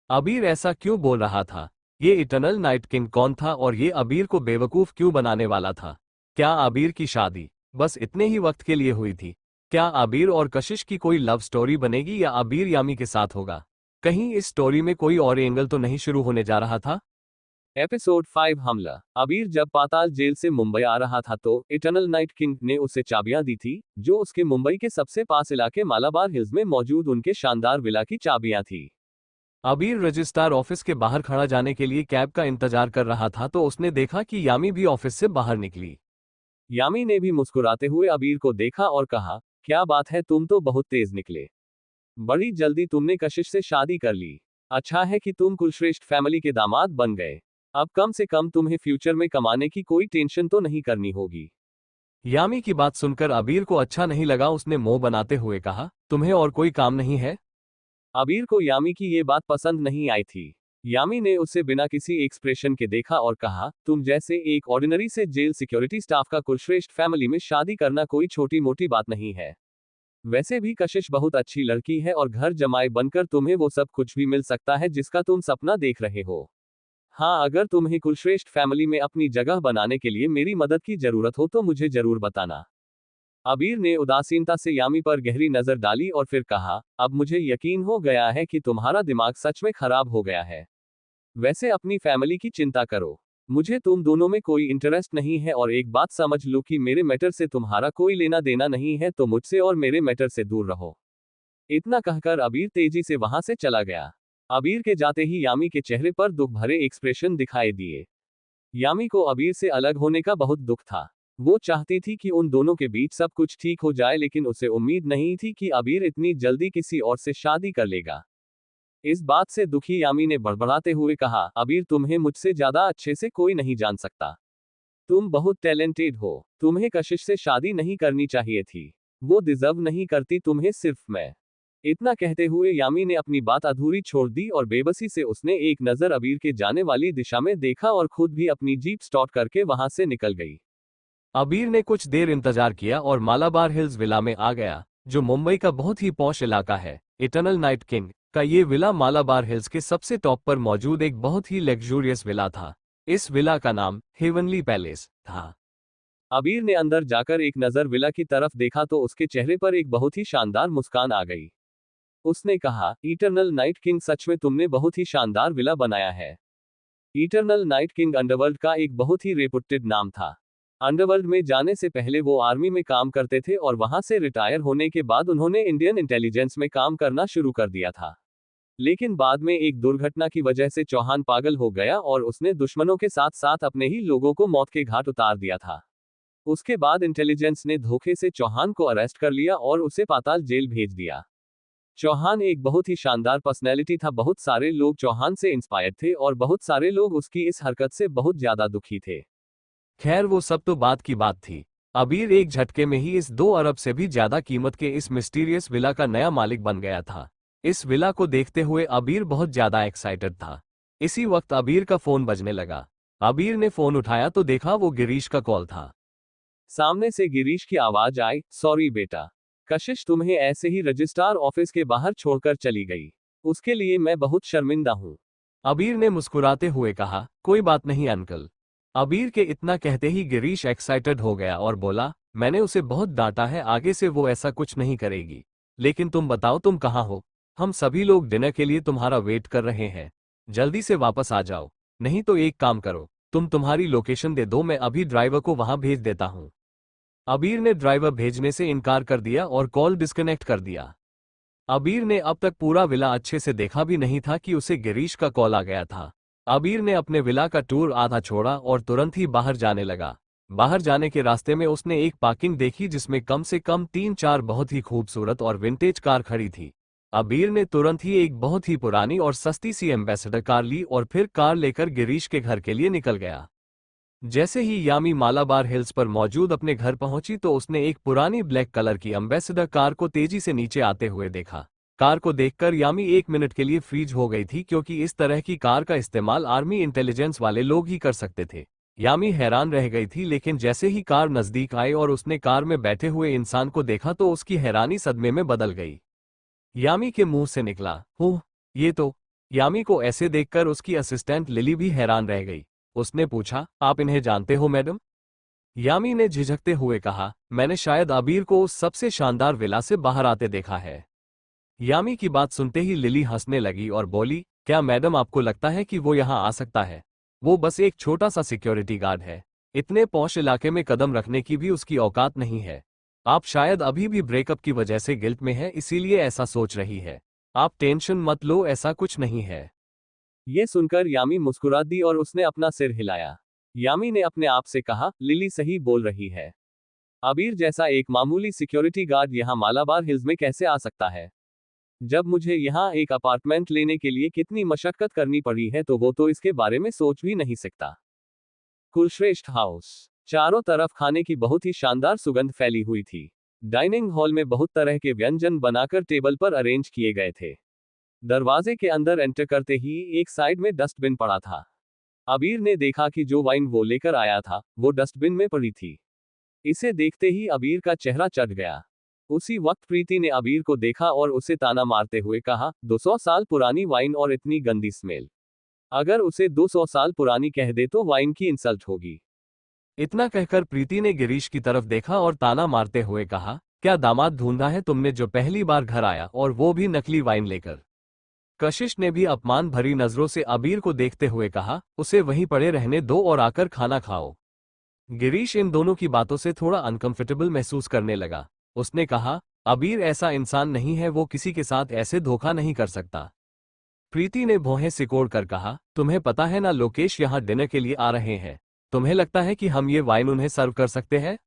Speaker 1: अबीर ऐसा क्यों बोल रहा था? ये इटर्नल नाइट किंग कौन था और ये अबीर को बेवकूफ क्यों बनाने वाला था? क्या अबीर की शादी बस इतने ही वक्त के लिए हुई थी? क्या अबीर और कशिश की कोई लव स्टोरी बनेगी या अबीर यामी के साथ होगा? कहीं इस स्टोरी में कोई और एंगल तो नहीं शुरू होने जा रहा था?
Speaker 2: एपिसोड 5 हमला। अबीर जब पाताल जेल से मुंबई आ रहा था तो इटर्नल नाइट किंग ने उसे चाबियां दी थी, जो उसके मुंबई के सबसे पास इलाके मालाबार हिल्स में मौजूद उनके शानदार विला की चाबियां थी।
Speaker 1: अबीर रजिस्ट्रार ऑफिस के बाहर खड़ा जाने के लिए कैब का इंतजार कर रहा था तो उसने देखा कि यामी भी ऑफिस से बाहर निकली।
Speaker 2: यामी ने भी मुस्कुराते हुए अबीर को देखा और कहा, क्या बात है, तुम तो बहुत तेज निकले। बड़ी जल्दी तुमने कशिश से शादी कर ली। अच्छा है कि तुम कुलश्रेष्ठ फैमिली के दामाद बन गए। अब कम से कम तुम्हें फ्यूचर में कमाने की कोई टेंशन तो नहीं करनी होगी।
Speaker 1: यामी की बात सुनकर अबीर को अच्छा नहीं लगा। उसने मुंह बनाते हुए कहा, तुम्हें और कोई काम नहीं है?
Speaker 2: अबीर को यामी की ये बात पसंद नहीं आई थी। यामी ने उसे बिना किसी एक्सप्रेशन के देखा और कहा, तुम जैसे एक ऑर्डिनरी से जेल सिक्योरिटी स्टाफ का कुलश्रेष्ठ फैमिली में शादी करना कोई छोटी मोटी बात नहीं है। वैसे भी कशिश बहुत अच्छी लड़की है और घर जमाई बनकर तुम्हें वो सब कुछ भी मिल सकता है जिसका तुम सपना देख रहे हो। हाँ, अगर तुम्हें कुलश्रेष्ठ फैमिली में अपनी जगह बनाने के लिए मेरी मदद की जरूरत हो तो मुझे जरूर बताना। अबीर ने उदासीनता से यामी पर गहरी नजर डाली और फिर कहा, अब मुझे यकीन हो गया है कि तुम्हारा दिमाग सच में खराब हो गया है। वैसे अपनी फैमिली की चिंता करो, मुझे तुम दोनों में कोई इंटरेस्ट नहीं है और एक बात समझ लो कि मेरे मैटर से तुम्हारा कोई लेना देना नहीं है, तो मुझसे और मेरे मैटर से दूर रहो। इतना कहकर अबीर तेजी से वहां से चला गया। अबीर के जाते ही यामी के चेहरे पर दुख भरे एक्सप्रेशन दिखाई दिए। यामी को अबीर से अलग होने का बहुत दुख था। वो चाहती थी कि उन दोनों के बीच सब कुछ ठीक हो जाए, लेकिन उसे उम्मीद नहीं थी कि अबीर इतनी जल्दी किसी और से शादी कर लेगा। इस बात से दुखी यामी ने बड़बड़ाते हुए कहा, अबीर तुम्हें मुझसे ज्यादा अच्छे से कोई नहीं जान सकता। तुम बहुत टैलेंटेड हो। तुम्हें कशिश से शादी नहीं करनी चाहिए थी। वो डिजर्व नहीं करती तुम्हें, सिर्फ मैं। इतना कहते हुए यामी ने अपनी बात अधूरी छोड़ दी और बेबसी से उसने एक नजर अबीर के जाने वाली दिशा में देखा और खुद भी अपनी जीप स्टार्ट करके वहां से निकल गई।
Speaker 1: अबीर ने कुछ देर इंतजार किया और मालाबार हिल्स विला में आ गया, जो मुंबई का बहुत ही पॉश इलाका है। इटर्नल नाइट किंग का ये विला मालाबार हिल्स के सबसे टॉप पर मौजूद एक बहुत ही लग्जूरियस विला था। इस विला का नाम हेवनली पैलेस था।
Speaker 2: अबीर ने अंदर जाकर एक नजर विला की तरफ देखा तो उसके चेहरे पर एक बहुत ही शानदार मुस्कान आ गई। उसने कहा, इटर्नल नाइट किंग, सच में तुमने बहुत ही शानदार विला बनाया है। इटर्नल नाइट किंग अंडरवर्ल्ड का एक बहुत ही रेपुटेड नाम था। अंडरवर्ल्ड में जाने से पहले वो आर्मी में काम करते थे और वहां से रिटायर होने के बाद उन्होंने इंडियन इंटेलिजेंस में काम करना शुरू कर दिया था। लेकिन बाद में एक दुर्घटना की वजह से चौहान पागल हो गया और उसने दुश्मनों के साथ साथ अपने ही लोगों को मौत के घाट उतार दिया था। उसके बाद इंटेलिजेंस ने धोखे से चौहान को अरेस्ट कर लिया और उसे पाताल जेल भेज दिया। चौहान एक बहुत ही शानदार पर्सनैलिटी था। बहुत सारे लोग चौहान से इंस्पायर्ड थे और बहुत सारे लोग उसकी इस हरकत से बहुत ज्यादा दुखी थे।
Speaker 1: खैर वो सब तो बात की बात थी। अबीर एक झटके में ही इस 2 अरब से भी ज्यादा कीमत के इस मिस्टीरियस विला का नया मालिक बन गया था। इस विला को देखते हुए अबीर बहुत ज्यादा एक्साइटेड था। इसी वक्त अबीर का फोन बजने लगा। अबीर ने फोन उठाया तो देखा वो गिरीश का कॉल था।
Speaker 2: सामने से गिरीश की आवाज आई, सॉरी बेटा, कशिश तुम्हें ऐसे ही रजिस्ट्रार ऑफिस के बाहर छोड़कर चली गई। उसके लिए मैं बहुत शर्मिंदा हूँ।
Speaker 1: अबीर ने मुस्कुराते हुए कहा, कोई बात नहीं अंकल। अबीर के इतना कहते ही गिरीश एक्साइटेड हो गया और बोला, मैंने उसे बहुत डांटा है, आगे से वो ऐसा कुछ नहीं करेगी। लेकिन तुम बताओ तुम कहाँ हो? हम सभी लोग डिनर के लिए तुम्हारा वेट कर रहे हैं। जल्दी से वापस आ जाओ। नहीं तो एक काम करो, तुम तुम्हारी लोकेशन दे दो, मैं अभी ड्राइवर को वहां भेज देता हूँ। अबीर ने ड्राइवर भेजने से इनकार कर दिया और कॉल डिस्कनेक्ट कर दिया। अबीर ने अब तक पूरा विला अच्छे से देखा भी नहीं था कि उसे गिरीश का कॉल आ गया था। अबीर ने अपने विला का टूर आधा छोड़ा और तुरंत ही बाहर जाने लगा। बाहर जाने के रास्ते में उसने एक पार्किंग देखी जिसमें कम से कम 3-4 बहुत ही खूबसूरत और विंटेज कार खड़ी थी। अबीर ने तुरंत ही एक बहुत ही पुरानी और सस्ती सी एम्बेसडर कार ली और फिर कार लेकर गिरीश के घर के लिए निकल गया। जैसे ही यामी मालाबार हिल्स पर मौजूद अपने घर पहुंची तो उसने एक पुरानी ब्लैक कलर की एम्बेसडर कार को तेजी से नीचे आते हुए देखा। कार को देखकर यामी 1 मिनट के लिए फ्रीज हो गई थी, क्योंकि इस तरह की कार का इस्तेमाल आर्मी इंटेलिजेंस वाले लोग ही कर सकते थे। यामी हैरान रह गई थी, लेकिन जैसे ही कार नजदीक आई और उसने कार में बैठे हुए इंसान को देखा तो उसकी हैरानी सदमे में बदल गई। यामी के मुंह से निकला, "ओह, ये तो।" यामी को ऐसे देखकर उसकी असिस्टेंट लिली भी हैरान रह गई। उसने पूछा, "आप इन्हें जानते हो मैडम?" यामी ने झिझकते हुए कहा, "मैंने शायद अबीर को उस सबसे शानदार विला से बाहर आते देखा है।" यामी की बात सुनते ही लिली हंसने लगी और बोली, "क्या मैडम आपको लगता है कि वो यहाँ आ सकता है? वो बस एक छोटा सा सिक्योरिटी गार्ड है। इतने पॉश इलाके में कदम रखने की भी उसकी औकात नहीं है। आप शायद अभी भी ब्रेकअप की वजह से गिल्ट में है, इसीलिए ऐसा सोच रही है। आप टेंशन मत लो, ऐसा कुछ नहीं है।"
Speaker 2: ये सुनकर यामी मुस्कुरा दी और उसने अपना सिर हिलाया। यामी ने अपने आप से कहा, लिली सही बोल रही है। अबीर जैसा एक मामूली सिक्योरिटी गार्ड यहाँ मालाबार हिल्स में कैसे आ सकता है? जब मुझे यहाँ एक अपार्टमेंट लेने के लिए कितनी मशक्कत करनी पड़ी है, तो वो तो इसके बारे में सोच भी नहीं सकता। कुलश्रेष्ठ हाउस। चारों तरफ खाने की बहुत ही शानदार सुगंध फैली हुई थी। डाइनिंग हॉल में बहुत तरह के व्यंजन बनाकर टेबल पर अरेंज किए गए थे। दरवाजे के अंदर एंटर करते ही एक साइड में डस्टबिन पड़ा था। अबीर ने देखा कि जो वाइन वो लेकर आया था वो डस्टबिन में पड़ी थी। इसे देखते ही अबीर का चेहरा चढ़ गया। उसी वक्त प्रीति ने अबीर को देखा और उसे ताना मारते हुए कहा, 200 साल पुरानी वाइन और इतनी गंदी स्मेल। अगर उसे 200 साल पुरानी कह दे तो वाइन की इंसल्ट होगी।
Speaker 1: इतना कहकर प्रीति ने गिरीश की तरफ देखा और ताना मारते हुए कहा, "क्या दामाद ढूंढा है तुमने जो पहली बार घर आया और वो भी नकली वाइन लेकर?" कशिश ने भी अपमान भरी नजरों से अबीर को देखते हुए कहा, "उसे वहीं पड़े रहने दो और आकर खाना खाओ।" गिरीश इन दोनों की बातों से थोड़ा अनकंफर्टेबल महसूस करने लगा। उसने कहा, "अबीर ऐसा इंसान नहीं है, वो किसी के साथ ऐसे धोखा नहीं कर सकता।" प्रीति ने भौहें सिकोड़ कर कहा, "तुम्हें पता है ना, लोकेश यहाँ डिनर के लिए आ रहे हैं। तुम्हें लगता है कि हम ये वाइन उन्हें सर्व कर सकते हैं?"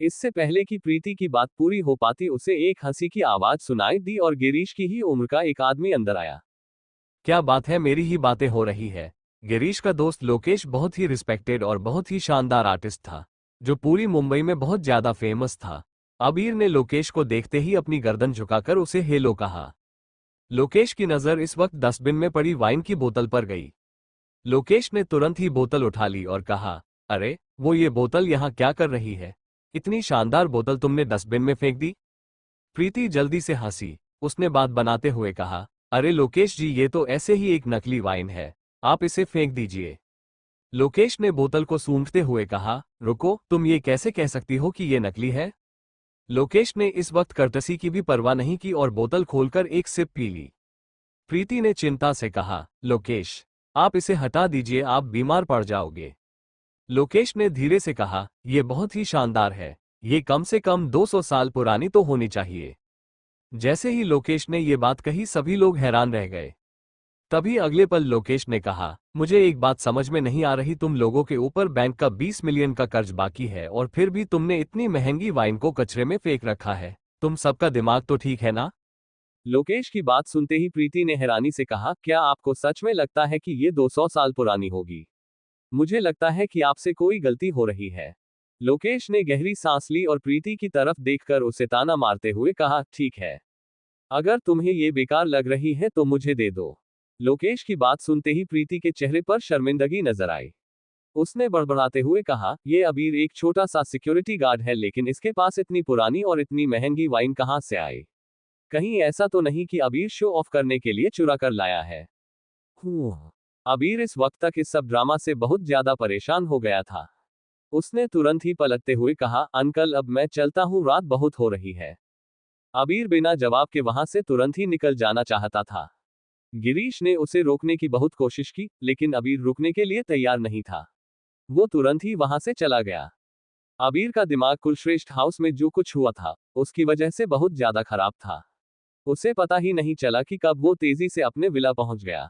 Speaker 2: इससे पहले कि प्रीति की बात पूरी हो पाती उसे एक हंसी की आवाज सुनाई दी और गिरीश की ही उम्र का एक आदमी अंदर आया।
Speaker 1: क्या बात है, मेरी ही बातें हो रही है। गिरीश का दोस्त लोकेश बहुत ही रिस्पेक्टेड और बहुत ही शानदार आर्टिस्ट था, जो पूरी मुंबई में बहुत ज्यादा फेमस था। अबीर ने लोकेश को देखते ही अपनी गर्दन झुकाकर उसे हेलो कहा। लोकेश की नजर इस वक्त डस्टबिन में पड़ी वाइन की बोतल पर गई। लोकेश ने तुरंत ही बोतल उठा ली और कहा, "अरे, वो ये बोतल यहाँ क्या कर रही है? इतनी शानदार बोतल तुमने डस्टबिन में फेंक दी?" प्रीति जल्दी से हंसी। उसने बात बनाते हुए कहा, "अरे लोकेश जी, ये तो ऐसे ही एक नकली वाइन है, आप इसे फेंक दीजिए।" लोकेश ने बोतल को सूंघते हुए कहा, "रुको, तुम ये कैसे कह सकती हो कि ये नकली है?" लोकेश ने इस वक्त कर्टसी की भी परवाह नहीं की और बोतल खोलकर एक सिप पी ली। प्रीति ने चिंता से कहा, "लोकेश, आप इसे हटा दीजिए, आप बीमार पड़ जाओगे।" लोकेश ने धीरे से कहा, "यह बहुत ही शानदार है, ये कम से कम 200 साल पुरानी तो होनी चाहिए।" जैसे ही लोकेश ने ये बात कही सभी लोग हैरान रह गए। तभी अगले पल लोकेश ने कहा, "मुझे एक बात समझ में नहीं आ रही, तुम लोगों के ऊपर बैंक का 20 मिलियन का कर्ज बाकी है और फिर भी तुमने इतनी महंगी वाइन को कचरे में फेंक रखा है। तुम सबका दिमाग तो ठीक है ना?"
Speaker 2: लोकेश की बात सुनते ही प्रीति ने हैरानी से कहा, क्या आपको सच में लगता है कि ये 200 साल पुरानी होगी? मुझे लगता है कि आपसे कोई गलती हो रही है। लोकेश ने गहरी सांस ली और प्रीति की तरफ देखकर उसे ताना मारते हुए कहा, ठीक है। अगर तुम्हें ये बेकार लग रही है तो मुझे दे दो। लोकेश की बात सुनते ही प्रीति के चेहरे पर शर्मिंदगी नजर आई। उसने बड़बड़ाते हुए कहा, ये अबीर एक छोटा सा सिक्योरिटी गार्ड है, लेकिन इसके पास इतनी पुरानी और इतनी महंगी वाइन कहाँ से आई? कहीं ऐसा तो नहीं कि अबीर शो ऑफ करने के लिए चुरा कर लाया है? अबीर इस वक्त तक इस सब ड्रामा से बहुत ज्यादा परेशान हो गया था। उसने तुरंत ही पलटते हुए कहा, अंकल अब मैं चलता हूँ, रात बहुत हो रही है। अबीर बिना जवाब के वहां से तुरंत ही निकल जाना चाहता था। गिरीश ने उसे रोकने की बहुत कोशिश की, लेकिन अबीर रुकने के लिए तैयार नहीं था। वो तुरंत ही वहां से चला गया। अबीर का दिमाग कुलश्रेष्ठ हाउस में जो कुछ हुआ था उसकी वजह से बहुत ज्यादा खराब था। उसे पता ही नहीं चला कि कब वो तेजी से अपने विला पहुंच गया।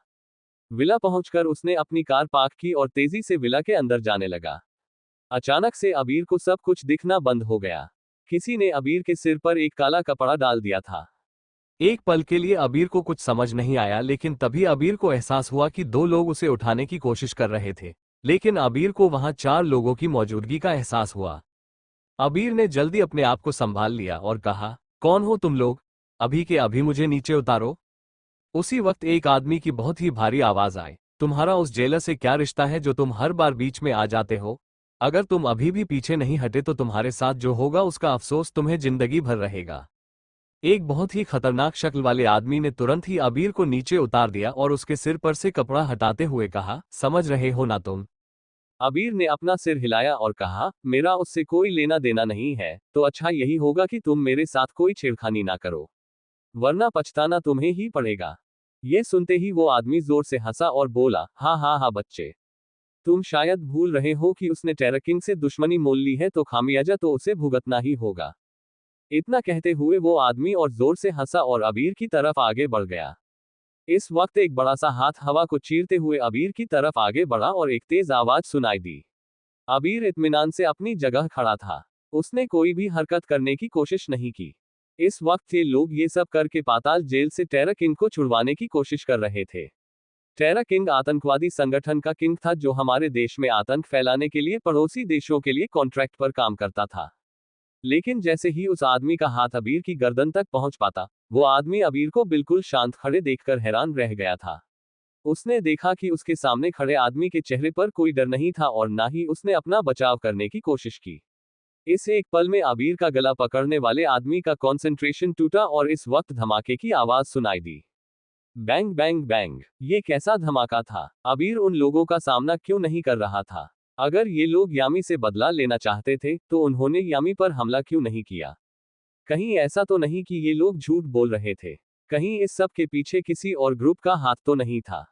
Speaker 2: विला पहुंचकर उसने अपनी कार पार्क की और तेजी से विला के अंदर जाने लगा। अचानक से अबीर को सब कुछ दिखना बंद हो गया। किसी ने अबीर के सिर पर एक काला कपड़ा डाल दिया था।
Speaker 1: एक पल के लिए अबीर को कुछ समझ नहीं आया, लेकिन तभी अबीर को एहसास हुआ कि दो लोग उसे उठाने की कोशिश कर रहे थे। लेकिन अबीर को वहां 4 लोगों की मौजूदगी का एहसास हुआ। अबीर ने जल्दी अपने आप को संभाल लिया और कहा, कौन हो तुम लोग? अभी के अभी मुझे नीचे उतारो। उसी वक्त एक आदमी की बहुत ही भारी आवाज आई, तुम्हारा उस जेलर से क्या रिश्ता है जो तुम हर बार बीच में आ जाते हो? अगर तुम अभी भी पीछे नहीं हटे तो तुम्हारे साथ जो होगा उसका अफसोस तुम्हें जिंदगी भर रहेगा। एक बहुत ही खतरनाक शक्ल वाले आदमी ने तुरंत ही अबीर को नीचे उतार दिया और उसके सिर पर से कपड़ा हटाते हुए कहा, समझ रहे हो ना तुम?
Speaker 2: अबीर ने अपना सिर हिलाया और कहा, मेरा उससे कोई लेना देना नहीं है, तो अच्छा यही होगा कि तुम मेरे साथ कोई छेड़खानी ना करो, वरना पछताना तुम्हें ही पड़ेगा। ये सुनते ही वो आदमी जोर से हंसा और बोला, हाँ हाँ हाँ बच्चे, तुम शायद भूल रहे हो कि उसने टेरर किंग से दुश्मनी मोल ली है, तो खामियाजा तो उसे भुगतना ही होगा। इतना कहते हुए वो आदमी और जोर से हंसा और अबीर की तरफ आगे बढ़ गया। इस वक्त एक बड़ा सा हाथ हवा को चीरते हुए अबीर की तरफ आगे बढ़ा और एक तेज आवाज सुनाई दी। अबीर इत्मीनान से अपनी जगह खड़ा था। उसने कोई भी हरकत करने की कोशिश नहीं की। इस वक्त ये लोग ये सब करके पाताल जेल से टेरर किंग को छुड़वाने की कोशिश कर रहे थे। टेरर किंग आतंकवादी संगठन का किंग था जो हमारे देश में आतंक फैलाने के लिए पड़ोसी देशों के लिए कॉन्ट्रैक्ट पर काम करता था। लेकिन जैसे ही उस आदमी का हाथ अबीर की गर्दन तक पहुंच पाता, वो आदमी अबीर को बिल्कुल शांत खड़े देखकर हैरान रह गया था। उसने देखा कि उसके सामने खड़े आदमी के चेहरे पर कोई डर नहीं था और ना ही उसने अपना बचाव करने की कोशिश की। इस एक पल में अबीर का गला पकड़ने वाले आदमी का कंसंट्रेशन टूटा और इस वक्त धमाके की आवाज सुनाई दी। Bang bang bang. ये कैसा धमाका था? अबीर उन लोगों का सामना क्यों नहीं कर रहा था? अगर ये लोग यामी से बदला लेना चाहते थे तो उन्होंने यामी पर हमला क्यों नहीं किया? कहीं ऐसा तो नहीं कि ये लोग झूठ बोल रहे थे? कहीं इस सब के पीछे किसी और ग्रुप का हाथ तो नहीं था?